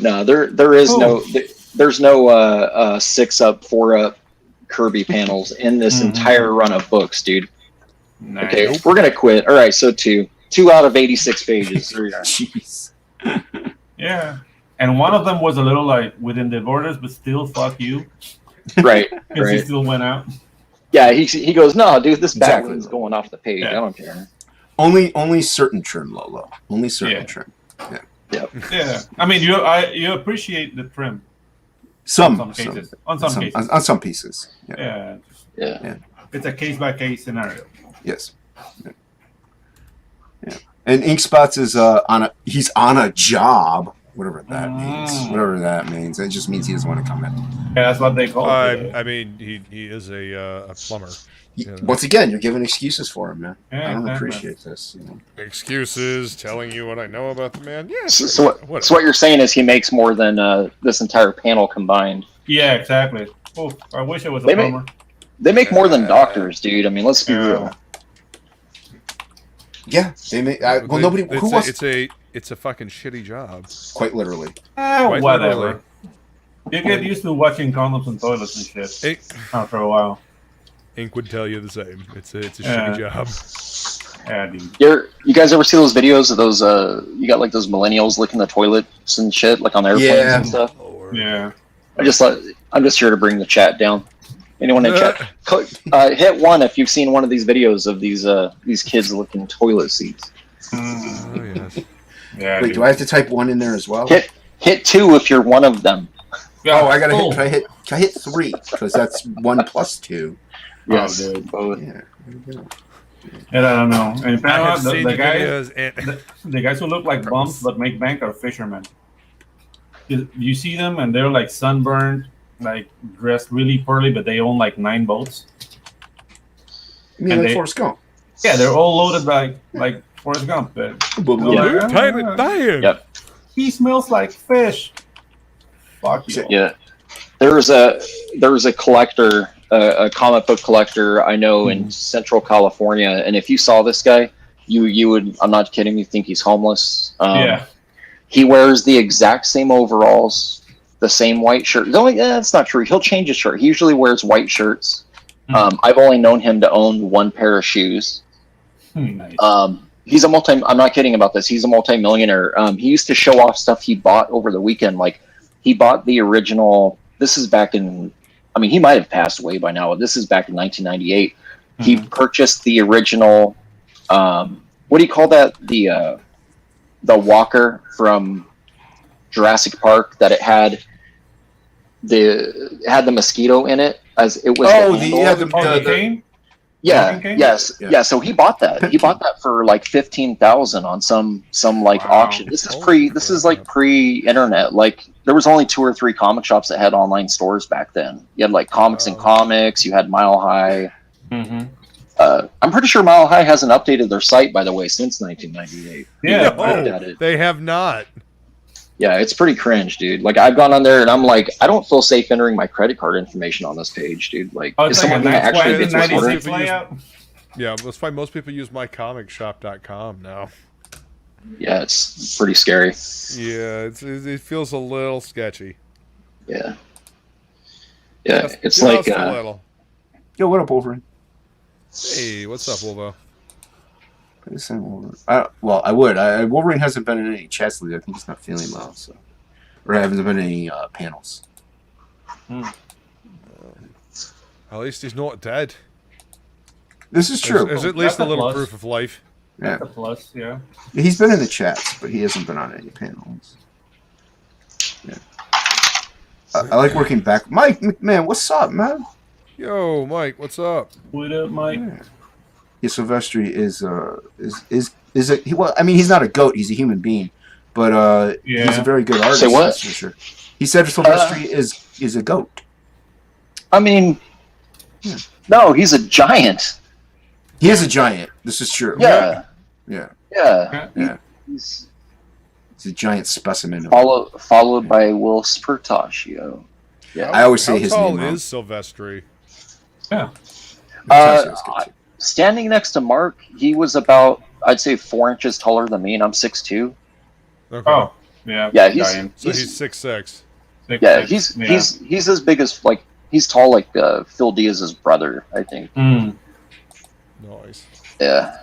no, there is there's no 6 up, 4 up Kirby panels in this entire run of books, dude. Nice. Okay, we're gonna quit. All right, so 2 out of 86 pages. There you are. Jeez. Yeah. And one of them was a little like within the borders, but still fuck you. Right. Because he still went out. Yeah, he goes, no, dude, this Batman's going off the page. I don't care. Only certain trim, Lolo. Only certain trim. Yeah. I mean, you appreciate the trim. Some cases. On some pieces. Yeah. It's a case by case scenario. Yes. Yeah. And Ink Spots is he's on a job, whatever that means. It just means he doesn't want to come in. Yeah, that's what they call it. I mean, he is a plumber. Once again, you're giving excuses for him, man. Yeah, I don't appreciate this. Excuses, telling you what I know about the man. Yeah. So what you're saying is he makes more than this entire panel combined. Yeah, exactly. Oh, I wish it was a plumber. They make more than doctors, dude. I mean, let's be real. Yeah, they make. Nobody. Who wants? It's a fucking shitty job. Quite literally. Whatever. Literally. You get used to watching condoms and toilets and shit after a while. Ink would tell you the same. It's a shitty job. Yeah, dude. You guys ever see those videos of those? You got like those millennials licking the toilets and shit, like on airplanes and stuff. Yeah. I'm just here to bring the chat down. Anyone in chat? Hit 1 if you've seen one of these videos of these kids licking toilet seats. Oh, yes. Yeah. Wait, do I have to type 1 in there as well? Hit 2 if you're one of them. Oh, I gotta hit. Can I hit 3? Because that's 1 plus 2. Yes. Yeah. And I don't know. And the guys who look like bums but make bank are fishermen. You see them and they're like sunburned, like dressed really poorly, but they own like 9 boats. You mean like Forrest Gump? Yeah, they're all loaded like Forrest Gump. Yep. He smells like fish. Fuck you. Yeah. There was a collector, a comic book collector I know in Central California, and if you saw this guy, you would, I'm not kidding, you think he's homeless. He wears the exact same overalls, the same white shirt. That's not true. He'll change his shirt. He usually wears white shirts. I've only known him to own 1 pair of shoes. Nice. He's I'm not kidding about this. He's a multi-millionaire. He used to show off stuff he bought over the weekend. Like he bought the original, this is back in, I mean, he might have passed away by now. This is back in 1998. He purchased the original, what do you call that? The walker from Jurassic Park that it had the mosquito in it as it was. The cane? Yeah, Kraken? yes, Yeah. yeah. So he bought that. He bought that for like 15,000 on some like Wow. auction. This is Holy This is crap. like pre-internet. Like there was only 2 or 3 comic shops that had online stores back then. You had like Comics and Wow. Comics. You had Mile High. Mm-hmm. I'm pretty sure Mile High hasn't updated their site, by the way, since 1998. Yeah. No, I looked at it. they have not. Yeah, it's pretty cringe, dude. Like I've gone on there and I'm like, I don't feel safe entering my credit card information on this page, dude. Like, Oh, is it's like a someone gonna actually get this order? 96 layout. Yeah, that's why most people use mycomicshop.com now. Yeah, it's pretty scary. Yeah, it feels a little sketchy. Yeah, yeah. It's Just like a little. Yo, what up, Wolverine? Hey, what's up, Wolvo? Well, I would. Wolverine hasn't been in any chats lately. I think he's not feeling well, so. Or hasn't been in any panels. At least he's not dead. This is true. Is at least That's a a little plus. proof of life. Yeah. That's a plus, yeah. He's been in the chats, but he hasn't been on any panels. Yeah. I like working back. Mike McMahon, what's up, man? Yo, Mike, what's up? What up, Mike? Yeah, Silvestri is well, I mean, he's not a goat. He's a human being, but Yeah. he's a very good artist. Say what? That's for sure. He said Silvestri is a goat. I mean, no, he's a giant. He is a giant. This is true. Yeah, Yeah. yeah. Yeah. He's He's a giant specimen. followed by Will Spertaccio. Yeah. I always say How his tall name wrong. is Silvestri? Yeah. Silvestri's good, too. Standing next to Mark, he was about, I'd say, 4 inches taller than me, and I'm 6'2". Okay. Oh, yeah. Yeah, he's- giant. So he's 6'6". Yeah, Six, he's as big as like he's tall like Phil Diaz's brother, I think. Mm. Nice. Yeah.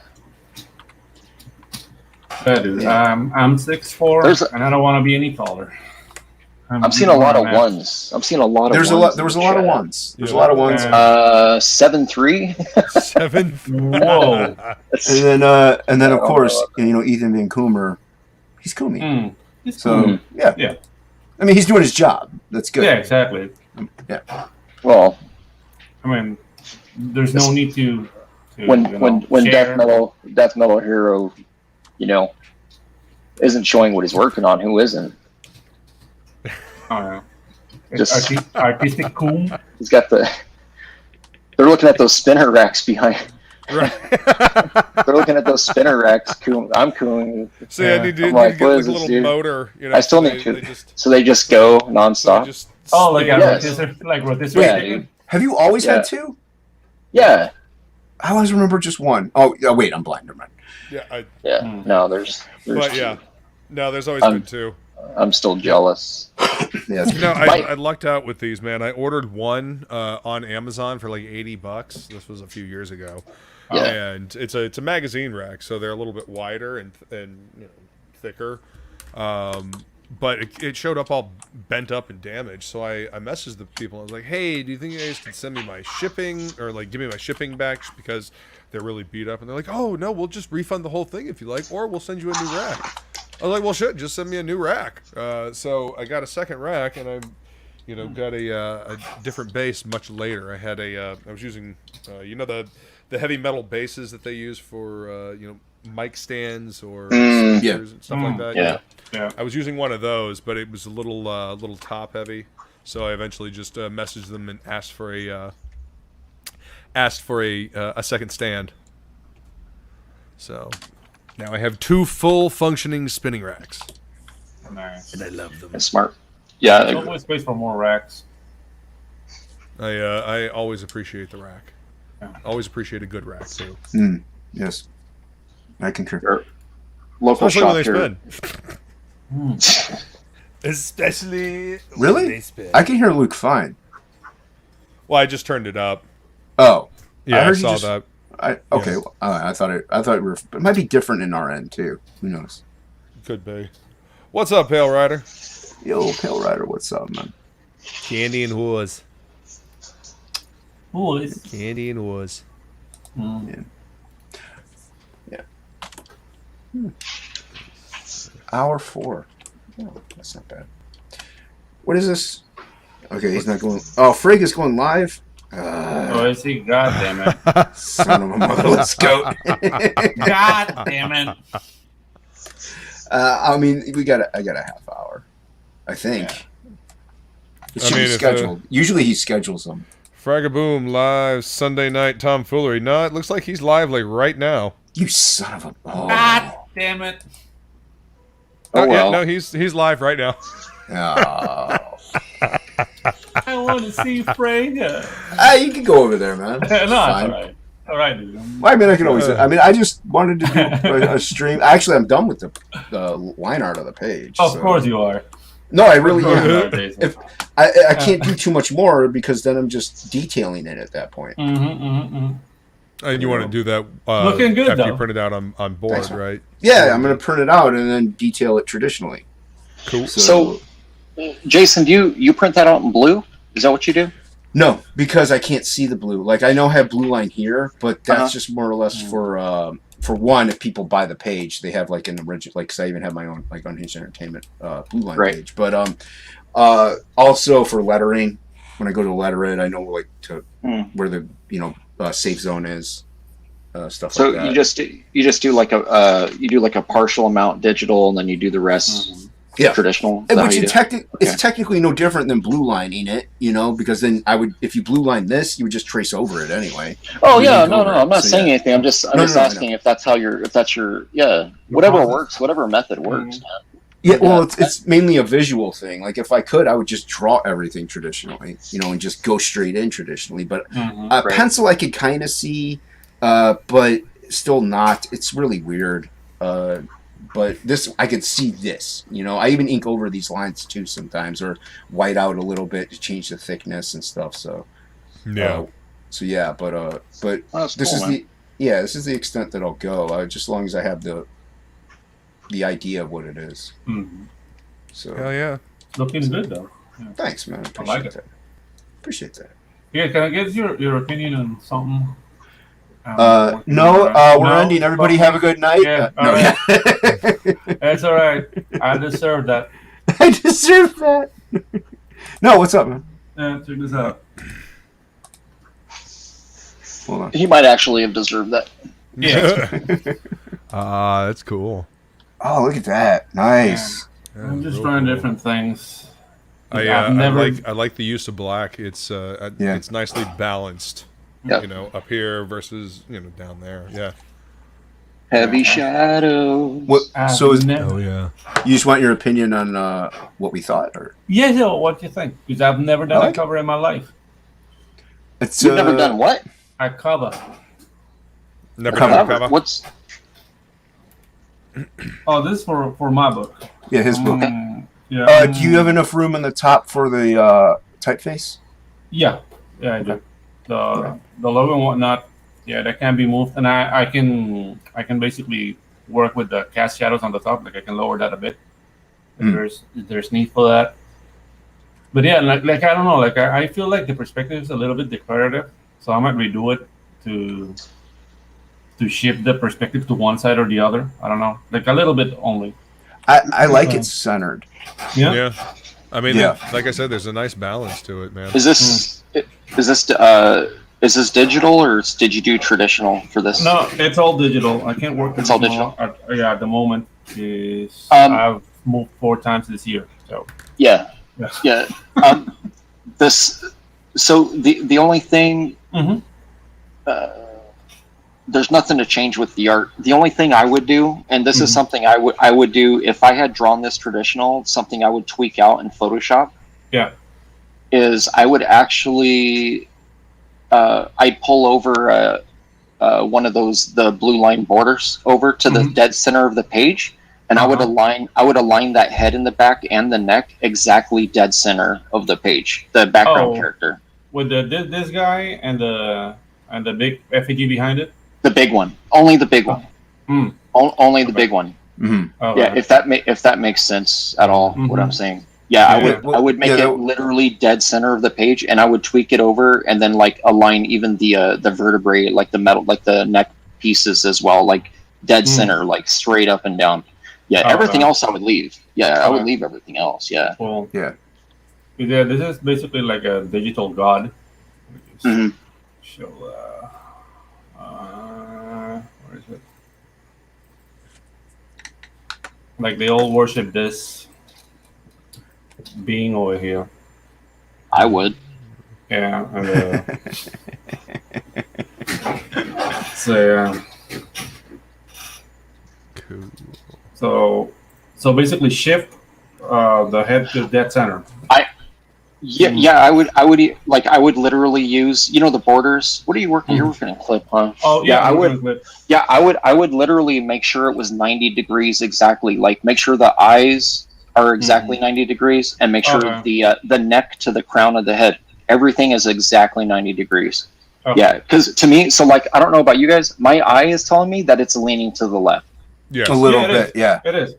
That is. Yeah. I'm 6'4", There's and I don't want to be any taller. I'm seeing a lot of ones. I'm seeing a lot of There was ones. a in the lot of chat. ones. There's a lot of ones. Yeah. 7'3". 7. Whoa. And then of Oh, course, Ethan Van Coomer, he's Kumi. Mm. It's So cool. yeah. Yeah. I mean, he's doing his job. That's good. Yeah, exactly. Well, I mean, there's no need to when share. Death Metal Hero, isn't showing what he's working on, who isn't? Oh, yeah. Just- Artistic cool. He's got the. They're looking at those spinner racks behind. Right. They're looking at those spinner racks. I'm cooling. So yeah, you need I'm like, to get what like is a this, little dude? motor. I still so need to. They just, So they just go so they nonstop. just Oh, like a spin. Yes. rotisserie Yeah, chicken? dude. Have you always Yeah. had two? Yeah, I always remember just one. Oh, wait, I'm blind. Never mind. Yeah, yeah. Hmm. No, there's but two. yeah. No, there's always Um, been two. I'm still jealous. Yeah, it's- I lucked out with these, man. I ordered one on Amazon for like $80. This was a few years ago. Yeah. And it's a magazine rack, so they're a little bit wider and thicker. But it showed up all bent up and damaged. So I messaged the people. I was like, "Hey, do you think you guys can send me my shipping or like give me my shipping back because they're really beat up?" And they're like, "Oh no, we'll just refund the whole thing if you like, or we'll send you a new rack." I was like, "Well, shit, just send me a new rack." So I got a second rack, and I, got a different base much later. I had I was using, the heavy metal bases that they use for mic stands or Mm. speakers and stuff like that. Yeah. Yeah. I was using one of those, but it was a little top heavy, so I eventually just messaged them and asked for a second stand. So now I have 2 full functioning spinning racks, Nice. and I love them. It's smart. Yeah. There's always space for more racks. I always appreciate the rack. Yeah. Always appreciate a good rack too, yes, I concur. Your local especially when shop they here. spin. Especially Really? when they spin. I can hear Luke fine. Well, I just turned it up. Oh, Yeah, I heard you saw just- that. okay. Well, I thought it might be different in our end too. Who knows? Could be. What's up, Pale Rider? Yo, Pale Rider, what's up, man? Candy and whores. Ooh, it's Candy and whores. Hour 4. Oh, that's not bad. What is this? Okay, he's not going. Oh, Frigg is going live. Oh, is he? God damn it! Son of a motherless goat. God damn it! I mean, I got a half hour, I think. Yeah. It should be scheduled. Usually he schedules them. Fragaboom live Sunday night tomfoolery. No, it looks like he's live like right now. You son of a... Oh. God damn it! Oh, Yeah, well. no, he's live right now. Oh. I want to see Frega. You can go over there, man. No, it's Fine. all right. All right, dude. Well, I mean, I can always... I mean, I just wanted to do a stream. Actually, I'm done with the line art of the page. Of so. course you are. No, I really Of course you am. are, Jason. If I can't do too much more because then I'm just detailing it at that point. And you want to do that Looking good, after you though. print it out on board, Thanks, man. right? Yeah, I'm going to print it out and then detail it traditionally. Cool. So, Jason, do you print that out in blue? Is that what you do? No, because I can't see the blue. Like, I know I have blue line here, but that's just more or less for one, if people buy the page, they have like an original, like, because I even have my own like Unhinged Entertainment blue line page. But also for lettering, when I go to letter it, I know like to where the safe zone is, stuff So like that. you just do like a partial amount digital, and then you do the rest traditional. Is that how Which you is do it? it's technically no different than blue lining it, because then if you blue line this, you would just trace over it anyway. Oh You yeah, link no, over it. I'm not So, saying yeah. anything. I'm just No, asking if that's your whatever works, whatever method works. Yeah, well, it's mainly a visual thing. Like, if I could, I would just draw everything traditionally, and just go straight in traditionally. But pencil, I could kind of see, but still not. It's really weird. But this, I could see this. I even ink over these lines too sometimes, or white out a little bit to change the thickness and stuff. So, but That's this cool, is man. this is the extent that I'll go. Just as long as I have the idea of what it is. So Hell yeah. Looking good though. Yeah. thanks, man. I like it. Appreciate that. Yeah, can I get your opinion on something? No, we're ending. Everybody have a good night. Yeah, No, all right. That's all right. I deserve that. I deserve that. No, what's up, man? Yeah, check this out. Hold on. He might actually have deserved that. Yeah. That's cool. Oh, look at that. Nice. Yeah, I'm just real trying cool. different things. I I've never. like the use of black. It's it's nicely balanced. Yeah. Up here versus down there. Yeah. Heavy shadow. What? So never. yeah. you just want your opinion on what we thought, or Yeah, yeah, what do you think? Because I've never done I a like cover in my life. it's You've never done what? A cover. Never Cover. done a cover. What's Oh, this is for my book. Yeah, his book. Yeah. Do you have enough room in the top for the typeface? Yeah, I do. The logo and whatnot. Yeah, that can be moved, and I can basically work with the cast shadows on the top. Like I can lower that a bit. If there's need for that. But yeah, like I don't know. Like I feel like the perspective is a little bit declarative, so I might redo it to shift the perspective to one side or the other. I don't know, like a little bit only. I like it centered. Yeah. Yeah. I mean, like I said, there's a nice balance to it, man. is this digital, or did you do traditional for this? No, it's all digital. I can't work. It's all digital. At the moment is Um, I've moved 4 times this year. So Yeah. yeah. So the only thing, Mhm. there's nothing to change with the art. The only thing I would do, and this is something I would do if I had drawn this traditional, something I would tweak out in Photoshop. Yeah. Is I would actually, I'd pull over one of the blue line borders over to the dead center of the page, and I would align that head in the back and the neck exactly dead center of the page, the background character. With this guy and the big effigy behind it. The big one, only the big one, only the big one. Oh, Yeah, if that makes sense at all, what I'm saying. Yeah, I would make it literally dead center of the page, and I would tweak it over, and then like align even the vertebrae, like the metal, like the neck pieces as well, like dead center, like straight up and down. Yeah, everything else I would leave. Yeah, I would leave everything else. Yeah. Well, Yeah. yeah. This is basically like a digital god. Mhm. show. Where is it? Like they all worship this being over here. I would. Yeah. And, so Cool. so basically shift the head to dead center. Yeah, I would I would literally use, you know, the borders. What are you working? You're working a clip, huh? Oh yeah, I would. Clip. Yeah, I would literally make sure it was 90 degrees exactly. Like make sure the eyes are exactly 90 degrees, and make sure the neck to the crown of the head, everything is exactly 90 degrees. Okay. Yeah, because to me, so like I don't know about you guys, my eye is telling me that it's leaning to the left. Yes. A little it bit, is. yeah. It is.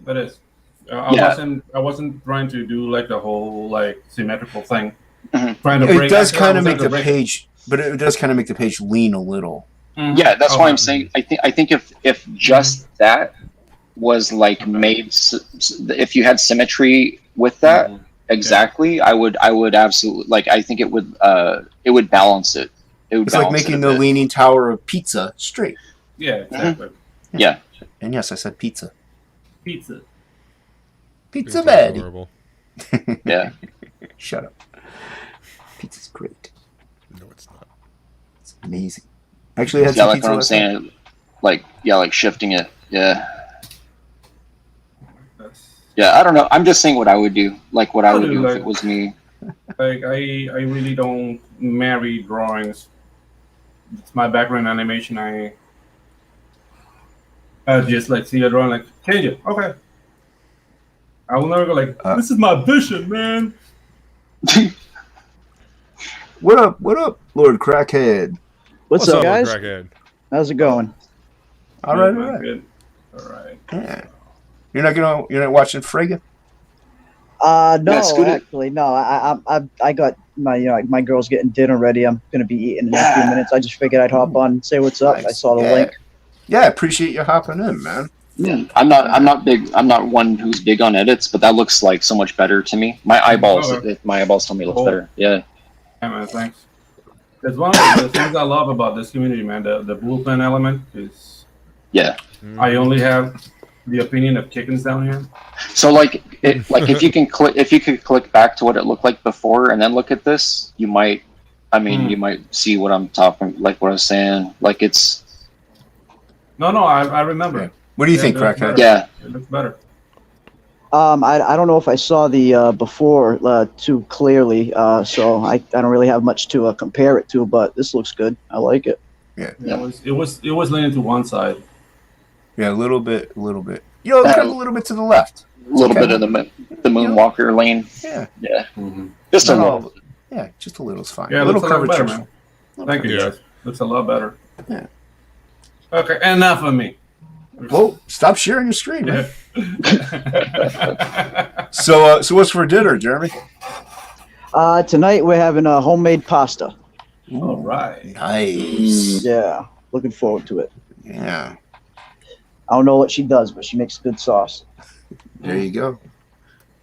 I wasn't trying to do like the whole like symmetrical thing. Trying to break. It does kind of make the page, but it does kind of make the page lean a little. Yeah, that's why I'm saying. I think if just that was like made, if you had symmetry with that exactly, I would absolutely like. I think it would balance it. It would. It's like making the leaning tower of pizza straight. Yeah, exactly. Yeah. And yes, I said pizza. Pizza. Pizza bad. Adorable. Yeah. Shut up. Pizza's great. No, it's not. It's amazing. Actually, I had Yeah, some like pizza what I'm last night. saying. Like shifting it. Yeah. Yeah, I don't know. I'm just saying what I would do. Like what I would do if it was me. Like I really don't marry drawings. It's my background in animation. I just like see a drawing, like change it. Okay. I will never go like, this is my vision, man. What up, Lord Crackhead? What's up, guys? Crackhead? How's it going? All right. Good. All right. Yeah. You're not watching Frege? No, Yeah, Scooter. actually, no. I got my girl's getting dinner ready. I'm gonna be eating in a few minutes. I just figured I'd hop on and say what's up. Nice. I saw the Yeah. link. Yeah, I appreciate you hopping in, man. Yeah. I'm not one who's big on edits, but that looks like so much better to me. My eyeballs tell me it looks better. Yeah. Yeah, man, thanks. It's one of the things I love about this community, man. The bullpen element is. Yeah. I only have the opinion of chickens down here. So like if you could click back to what it looked like before and then look at this, you might you might see what I'm talking, like what I was saying. Like it's No, I remember. Yeah. What do you think, Crackhead? Yeah. It looks better. I don't know if I saw the before too clearly, so I don't really have much to compare it to, but this looks good. I like it. Yeah. It was leaning to one side. Yeah, a little bit. You know, kind of a little bit to the left. A little bit of the Moonwalker lane. Yeah. Yeah. Mm-hmm. Just a Not little. all- Yeah, just a little is fine. Yeah, a it little looks a lot better, curvature. man. Thank you, guys. Looks a lot better. Yeah. Okay, enough of me. Whoa, stop sharing your screen, man. Yeah. So what's for dinner, Jeremy? Tonight we're having a homemade pasta. All right. Nice. Yeah, looking forward to it. Yeah. I don't know what she does, but she makes good sauce. There you go.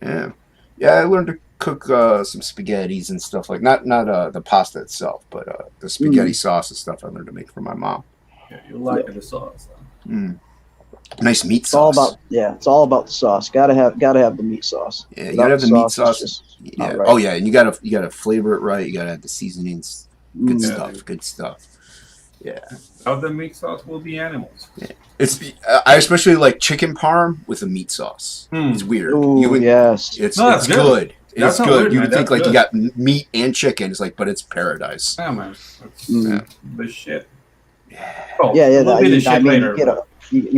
Yeah. Yeah, I learned to cook some spaghettis and stuff like not the pasta itself, but the spaghetti sauce and stuff I learned to make for my mom. Yeah, you like the sauce. Huh? Mm. Nice meat It's sauce. it's all about the sauce. Gotta have the meat sauce. Yeah, you Without gotta have the meat it's sauce. just Yeah. not right. Oh yeah, and you gotta flavor it right. You gotta have the seasonings. Good Yeah, stuff. dude. Good stuff. Yeah. Without the meat sauce will be animals. It's I especially like chicken parm with a meat sauce. It's weird. Ooh, yes. It's No, it's that's good. That's It's not good. weird, You man. would think That's like good. you got meat and chicken. It's like, but it's paradise. Yeah, man. That's Yeah. the shit. Oh, Yeah. we'll be the I shit mean, later. you get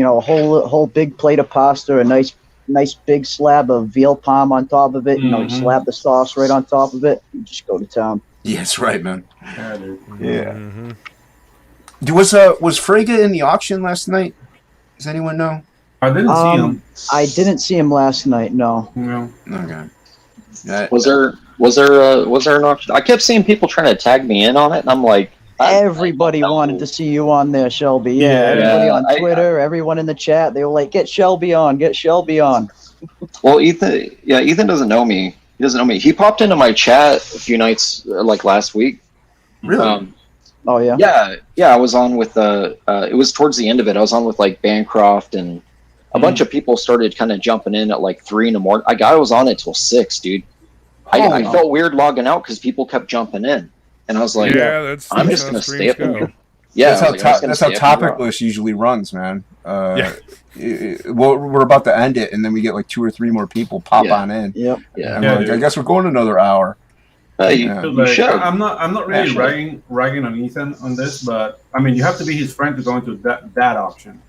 a whole big plate of pasta, a nice big slab of veal parm on top of it. You know, you Mhm. slap the sauce right on top of it. You just go to town. Yeah, that's right, man. Yeah, dude. Yeah. Mm-hmm. Was Frege in the auction last night? Does anyone know? I didn't see him. I didn't see him last night. No. No. Okay. Yeah. Was there an auction? I kept seeing people trying to tag me in on it, and I'm like, Everybody wanted to see you on there, Shelby. Yeah, Yeah, everybody on I- Twitter, everyone in the chat, they were like, "Get Shelby on, get Shelby on." Well, Ethan doesn't know me. He doesn't know me. He popped into my chat a few nights, like last week, Really? Oh yeah. Yeah. I was on with it was towards the end of it. I was on with like Bancroft and a bunch of people started kind of jumping in at like 3 in the morning. I was on it till 6, dude. I felt weird logging out because people kept jumping in, and I was like, I'm just gonna stay up and yeah. That's how Topicless usually runs, man. We're about to end it, and then we get like 2 or 3 more people pop on in. Yep. And we're like, I guess we're going another hour. You should. I'm not really ragging on Ethan on this, but I mean, you have to be his friend to go into that option.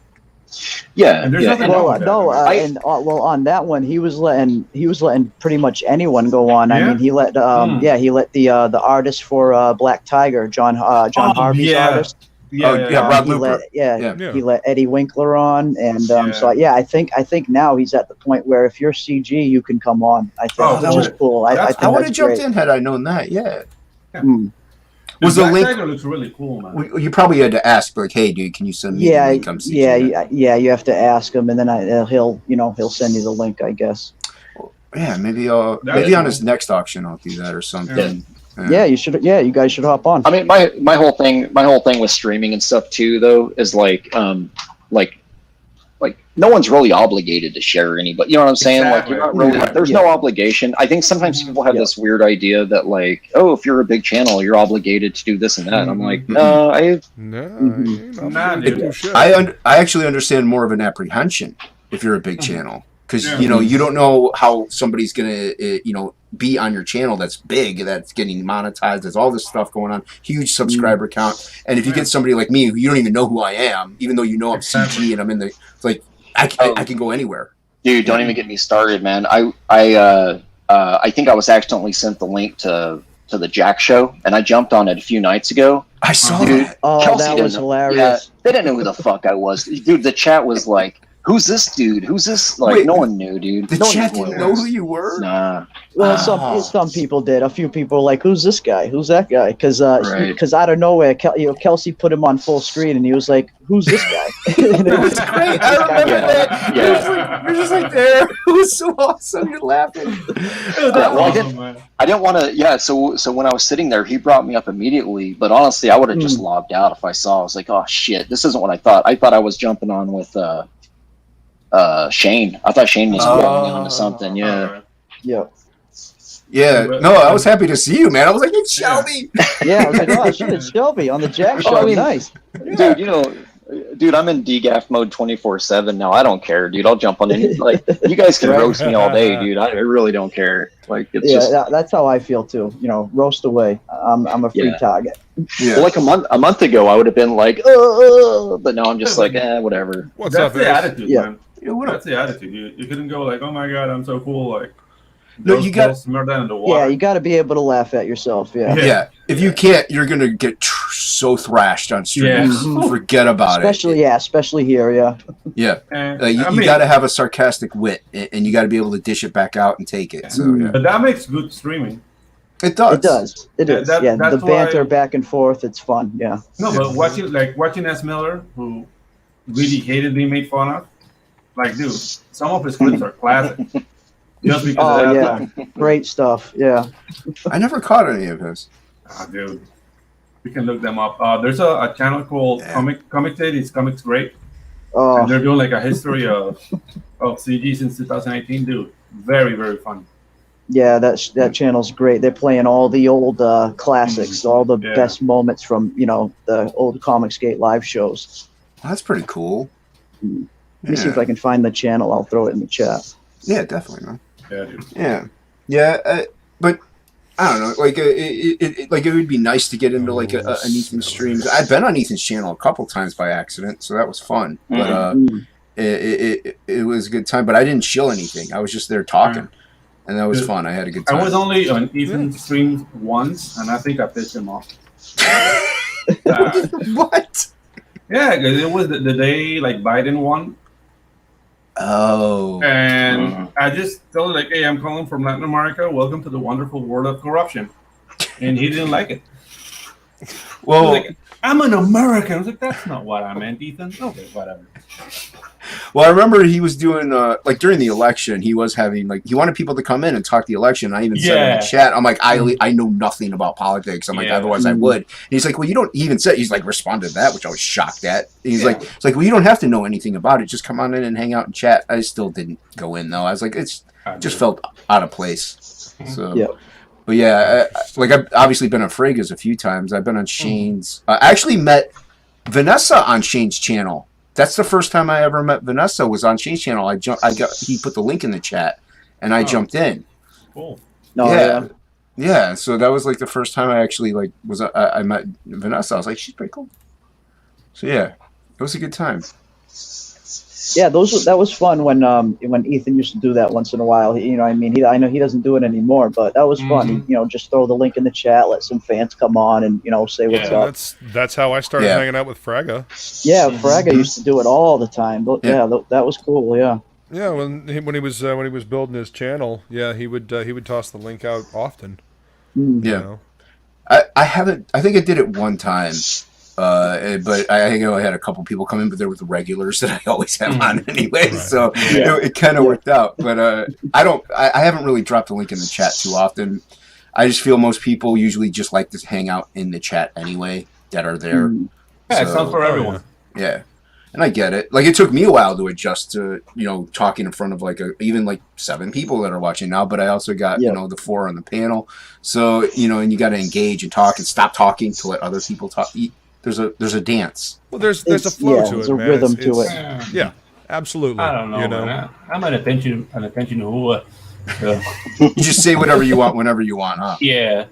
Yeah, and there's nothing wrong with that. On that one, he was letting pretty much anyone go on. I mean, he let the artist for Black Tiger, John Harvey's artist. Rob Looper. He let Eddie Winkler on, and so I think now he's at the point where if you're CG, you can come on. I think which is cool. I would have jumped in had I known that. Yeah. Was the link? Tiger looks really cool, man. You probably had to ask, like, "Hey, dude, can you send me the link?" Come see you have to ask him, and then he'll send you the link, I guess. Maybe on his next auction I'll do that or something. Yeah, you should. Yeah, you guys should hop on. I mean, my whole thing with streaming and stuff too, though, is like no one's really obligated to share anybody. You know what I'm saying? Exactly. Like, you're not really. There's no obligation. I think sometimes people have this weird idea that like, oh, if you're a big channel, you're obligated to do this and that. I'm like, no, dude. I actually understand more of an apprehension if you're a big channel. Because, you don't know how somebody's going to, be on your channel that's big, that's getting monetized. There's all this stuff going on, huge subscriber count. And if you get somebody like me who you don't even know who I am, even though you know I'm CG and I'm in the, it's like, I can go anywhere. Dude, don't even get me started, man. I think I was accidentally sent the link to the Jack show, and I jumped on it a few nights ago. I saw that. Oh, Kelsey that was hilarious. Yeah, they didn't know who the fuck I was. Dude, the chat was like, who's this dude? Who's this? Like, no one knew, dude. The chat didn't know who you were? Nah. Well, some people did. A few people were like, who's this guy? Who's that guy? Because out of nowhere, Kelsey put him on full screen, and he was like, who's this guy? It was great. I remember that. Yeah. You're just like there. It was so awesome. You're laughing. I didn't want to. Yeah. So when I was sitting there, he brought me up immediately. But honestly, I would have just logged out if I saw. I was like, oh shit, this isn't what I thought. I thought I was jumping on with Shane. I thought Shane was going on to something. Yeah. Yeah. No, I was happy to see you, man. I was like, it's Shelby. Yeah, I was like, oh shit, it's Shelby on the Jack show. Nice. Dude, I'm in DGAF mode 24/7 now. I don't care, dude. I'll jump on any. Like, you guys can roast me all day, dude. I really don't care. Like, it's just that's how I feel too. Roast away. I'm a free target. Yeah. Well, like a month ago, I would have been like, but now I'm just like, whatever. That's the attitude, man. Yeah, that's the attitude. You couldn't go like, oh my god, I'm so cool. Like, no, you got smell that in the water. Yeah, you got to be able to laugh at yourself. Yeah. If you can't, you're gonna get so thrashed on stream. Forget about it. Especially here. Yeah. You got to have a sarcastic wit, and you got to be able to dish it back out and take it. So but that makes good streaming. It does. It is. The banter back and forth. It's fun. Yeah. No, but watching S. Miller, who really hated being made fun of. Like, dude, some of his clips are classic. Just because of that. Great stuff. Yeah. I never caught any of his. Dude, you can look them up. There's a channel called Comic Day. It's Comics Great. And they're doing like a history of CG since 2018. Dude, very, very fun. Yeah, that channel's great. They're playing all the old classics, all the best moments from the old Comicsgate live shows. Well, that's pretty cool. Let me see if I can find the channel. I'll throw it in the chat. Yeah, definitely, man. Yeah, dude. Yeah. But I don't know. Like, it would be nice to get into like an Ethan streams. I've been on Ethan's channel a couple times by accident, so that was fun. But it was a good time. But I didn't shill anything. I was just there talking, and that was fun. I had a good time. I was only on Ethan's stream once, and I think I pissed him off. What? Yeah, because it was the day like Biden won. Oh. And I just told him, like, hey, I'm calling from Latin America. Welcome to the wonderful world of corruption. And he didn't like it. Well, like, I'm an American. I was like, that's not what I meant, Ethan. Okay, whatever. well, I remember he was doing like during the election, he was having like he wanted people to come in and talk the election. I even said in the chat, I'm like, I know nothing about politics. I'm like, otherwise I would. And he's like, well, you don't even say. He's like responded to that, which I was shocked at. He's like, it's like, well, you don't have to know anything about it. Just come on in and hang out and chat. I still didn't go in though. I was like, just felt out of place. So. Yeah. But yeah, like I've obviously been on Frega's a few times. I've been on Shane's. I actually met Vanessa on Shane's channel. That's the first time I ever met Vanessa. Was on Shane's channel. He put the link in the chat, and I jumped in. Cool. Yeah. So that was like the first time I actually like was I met Vanessa. I was like, she's pretty cool. So yeah, it was a good time. Yeah, that was fun when Ethan used to do that once in a while. I know he doesn't do it anymore, but that was fun. Just throw the link in the chat, let some fans come on and say what's up. That's how I started hanging out with Fraga. Yeah, Fraga used to do it all the time. But that was cool. Yeah. Yeah, when he was building his channel, he would toss the link out often. Yeah, I haven't. I think I did it one time. But I think I had a couple people come in, but they were the regulars that I always have on anyway, so it kind of worked out. But I haven't really dropped a link in the chat too often. I just feel most people usually just like to hang out in the chat anyway that are there. Yeah, it's not for everyone. Yeah, and I get it. Like it took me a while to adjust to talking in front of even 7 people that are watching now. But I also got the 4 on the panel, so and you got to engage and talk and stop talking to let other people talk. There's a dance. Well, there's a flow to it. There's a man. rhythm to it. Yeah, absolutely. I don't know. Man. I'm an attention who. You just say whatever you want whenever you want, huh? Yeah.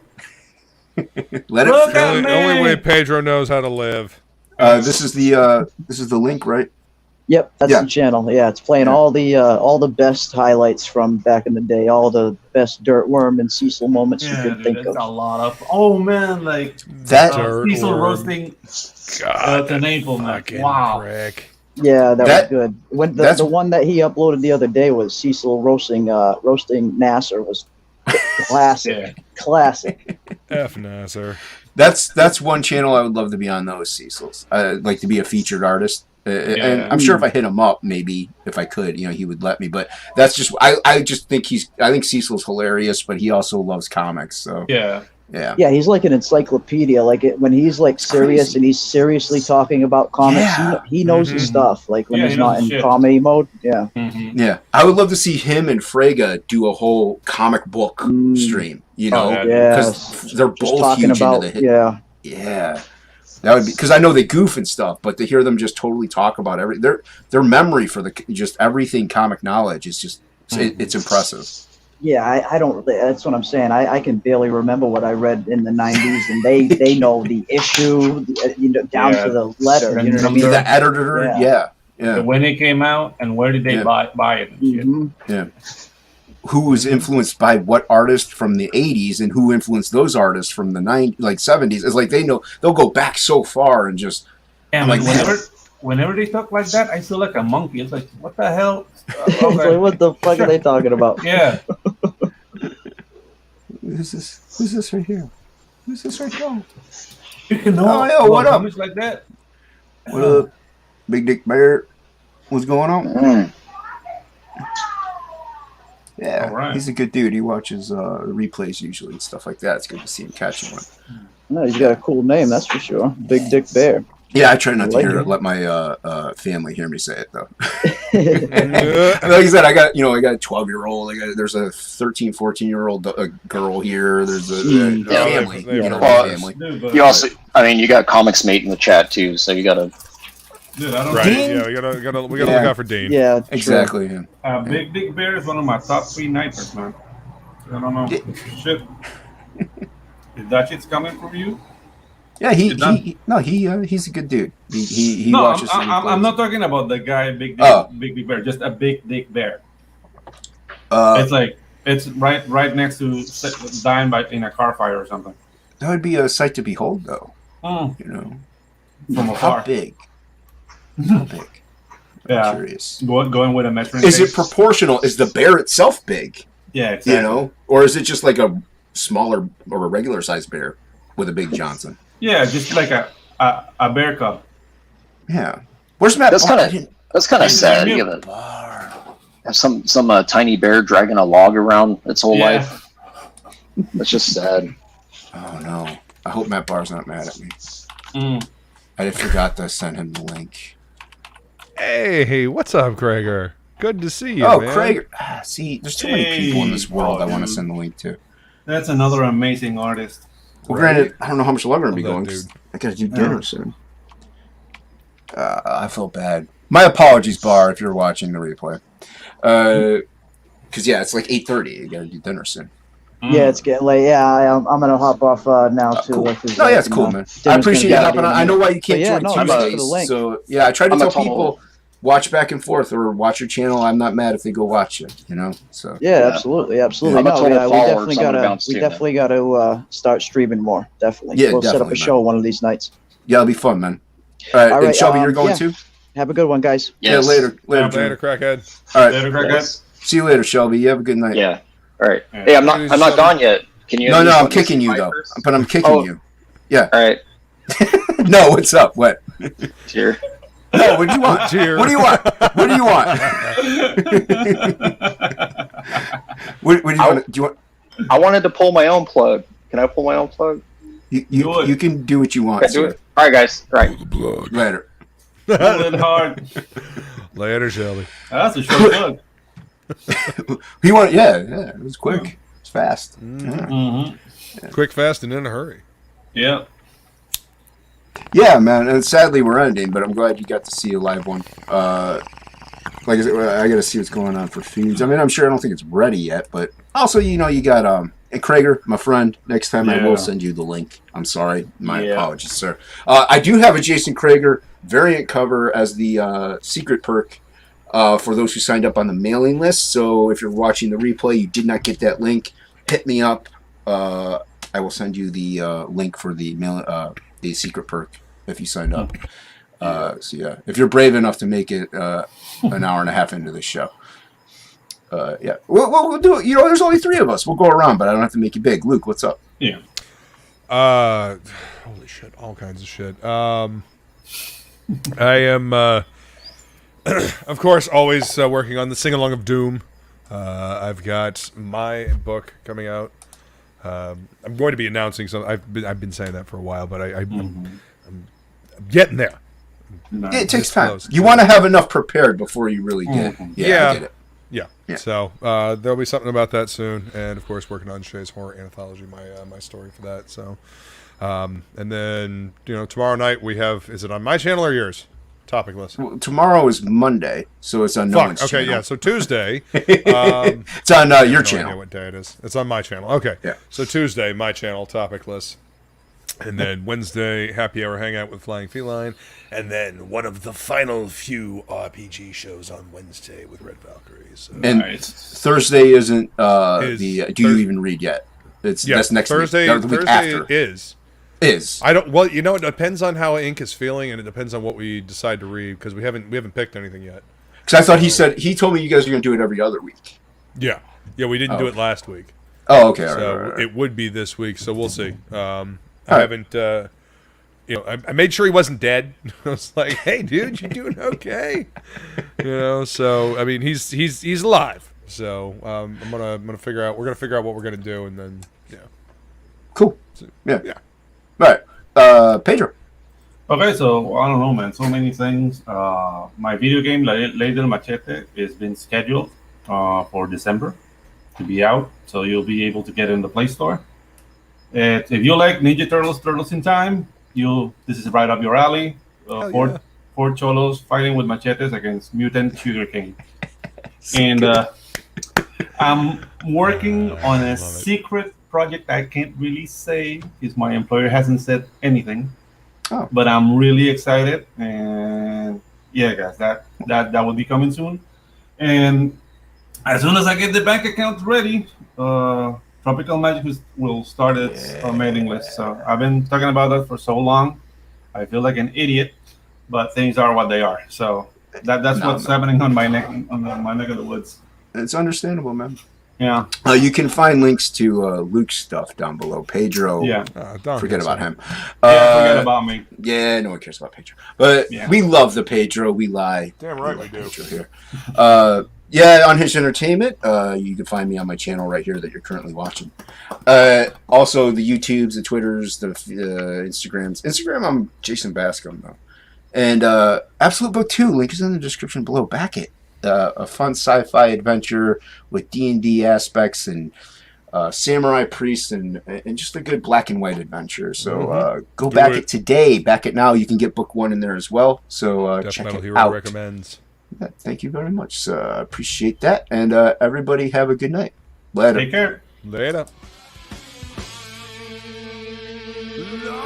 Let it. The only way Pedro knows how to live. This is the link, right? Yep, that's the channel. Yeah, it's playing all the best highlights from back in the day, all the best Dirtworm and Cecil moments you could think of. A lot of. Oh man, like that Cecil roasting the navel, man. Wow. Prick. Yeah, that was good. When the one that he uploaded the other day was Cecil roasting Nasser was classic. Classic. F Nasser. That's one channel I would love to be on though, is Cecil's. I'd like to be a featured artist. And I'm sure if I hit him up, maybe if I could, he would let me. But that's just I just think I think Cecil's hilarious, but he also loves comics. So yeah, he's like an encyclopedia. Like when he's like serious and he's seriously talking about comics, he knows his stuff. Like when he's not in comedy mode. Yeah, yeah. I would love to see him and Frega do a whole comic book stream. Because they're both talking huge about into the yeah. That would be because I know they goof and stuff, but to hear them just totally talk about their memory for just everything comic knowledge is just it's impressive. Yeah, I don't really. That's what I'm saying. I can barely remember what I read in the '90s, and they know the issue, down to the letter. You know what I mean? The editor, yeah. When it came out, and where did they buy it? And shit. Yeah. Who was influenced by what artist from the 80s and who influenced those artists from the 70s. It's like they'll go back so far and just. And like whenever they talk like that, I feel like a monkey. It's like, what the hell? It's like, what the fuck are they talking about? Yeah. Who's this right here? Who's this right here? You can know. Oh, yo, what up? Like that. What up, Big Dick Bear? What's going on? Yeah, he's a good dude. He watches replays usually and stuff like that. It's good to see him catching one. No, he's got a cool name, that's for sure. Big Dick Bear. Yeah, I try not to let my family hear me say it though. Like I said, I got a 12-year-old. There's a 13, 14-year-old girl here. There's a family. Family. You also, you got Comics Mate in the chat too, so you gotta. Dude, I don't right. Dean? Yeah, we gotta look out for Dean. Yeah, exactly. Big Dick Bear is one of my top 3 snipers, man. I don't know. Shit. If that shit's coming from you. Yeah, he's a good dude. He watches. I'm not talking about the guy Big Dick Bear, just a Big Dick Bear. It's right next to dying in a car fire or something. That would be a sight to behold, though. From How afar. big? How big? Yeah. I'm curious. Going with a measuring Is tape. it proportional? Is the bear itself big? Yeah, exactly. Or is it just like a smaller or a regular sized bear with a big Johnson? Yeah, just like a bear cub. Yeah. Where's Matt? That's Barr? kind of sad. You have some tiny bear dragging a log around its whole life. That's just sad. Oh no! I hope Matt Barr's not mad at me. Mm. I forgot to send him the link. Hey, what's up, Krager? Good to see you, Oh, man. Krager. See, there's too many people in this world I want to send the link to. That's another amazing artist. Well, granted, I don't know how much longer I'm going to be Love going. that 'Cause I got to do dinner soon. I feel bad. My apologies, Bar, if you're watching the replay. Because, it's like 8:30. You got to do dinner soon. Yeah, it's getting late. Yeah, I'm gonna hop off now too. Cool. Like, No, yeah, it's cool, man. I appreciate you hopping on. I know why you can't join thanks for the Tuesdays. link. So, I try to tell people, watch back and forth or watch your channel. I'm not mad if they go watch it, So. Yeah, absolutely. I'm a total we follower, definitely gotta start streaming more. Definitely. Yeah, we'll set up a definitely, show one of these nights. Yeah, it'll be fun, man. All right, and Shelby, you're going too? Have a good one, guys. Yeah, later. Later, Crackhead. All right. Later, Crackhead. See you later, Shelby. You have a good night. Yeah. All right. Hey, I'm not gone yet. Can you? No, I'm kicking you though. But I'm kicking you. Yeah. All right. No, what's up? What? Cheer. No, what do you want? Cheer. What do you want? What do you want? what do you want? Do you want? I wanted to pull my own plug. Can I pull my own plug? You can do what you want. Can I do it? All right, guys. All right. Later. Pull it hard. Later, Shelby. That's a short plug. He wanted. Yeah. It was quick. It's fast. Yeah. Mm-hmm. Quick, fast, and in a hurry. Yeah. Yeah, man. And sadly, we're ending, but I'm glad you got to see a live one. Like I said, I got to see what's going on for foods. I mean, I'm sure I don't think it's ready yet, but also, you got and Krager, my friend. Next time I will send you the link. I'm sorry, my apologies, sir. I do have a Jason Krager variant cover as the secret perk for those who signed up on the mailing list. So if you're watching the replay, you did not get that link, hit me up. I will send you the link for the the secret perk if you signed up. If you're brave enough to make it an hour and a half into the show. We'll do it. There's only 3 of us. We'll go around, but I don't have to make you big. Luke, what's up? Yeah. Holy shit, all kinds of shit. I am, of course, always working on the Sing Along of Doom. I've got my book coming out. I'm going to be announcing something. I've been saying that for a while, but I'm getting there. No. It takes It's time. close. You want to have enough prepared before you really get it. Yeah, I get it. Yeah. So there'll be something about that soon, and of course, working on Shay's horror anthology, my story for that. So, and then tomorrow night we have. Is it on my channel or yours? Topic list. Well, tomorrow is Monday, so it's on no one's Okay, channel. yeah. So Tuesday. It's on your no channel. idea what day it is. It's on my channel. Okay. Yeah. So Tuesday, my channel topic list, and then Wednesday, happy hour hangout with Flying Feline, and then one of the final few RPG shows on Wednesday with Red Valkyrie. So. And Nice. Thursday isn't Is Do you even read yet? That's next Thursday, week. The week Thursday after. is. I don't. Well, it depends on how Ink is feeling, and it depends on what we decide to read because we haven't picked anything yet. Because I thought he told me you guys are going to do it every other week. Yeah. We didn't do it last week. Oh, okay. So all right. it would be this week, so we'll see. I right. haven't, I made sure he wasn't dead. I was like, "Hey, dude, you doing okay?" So I mean, he's alive. So I'm gonna figure out. We're gonna figure out what we're gonna do, and then Cool. Yeah. All right. Pedro. Okay, so I don't know, man. So many things. My video game, Ley del Machete, is been scheduled for December to be out, so you'll be able to get it in the Play Store. If you like Ninja Turtles in Time, this is right up your alley. Four cholos fighting with machetes against mutant sugarcane. And I'm working on a secret project I can't really say because my employer hasn't said anything. Oh. But I'm really excited, and yeah, guys, that will be coming soon. And as soon as I get the bank account ready, Tropical Magic will start its mailing list. So I've been talking about that for so long. I feel like an idiot, but things are what they are. So that's what's happening on my neck of the woods. It's understandable, man. Yeah. You can find links to Luke's stuff down below. Pedro. Yeah. Don't Forget about him. Yeah, forget about me. Yeah, no one cares about Pedro. But we love the Pedro. We lie. Damn right we do. Pedro here. Yeah, on His Entertainment. You can find me on my channel right here that you're currently watching. Also, the YouTubes, the Twitters, the Instagrams. Instagram, I'm Jason Bascom, though. And Absolute Book 2, link is in the description below. Back it. A fun sci-fi adventure with D&D aspects and samurai priests and just a good black and white adventure. So go back it today. Back it now. You can get book 1 in there as well. So check it Hero out. recommends. Yeah, thank you very much. Appreciate that. And everybody have a good night. Later. Take care. Later. Lord.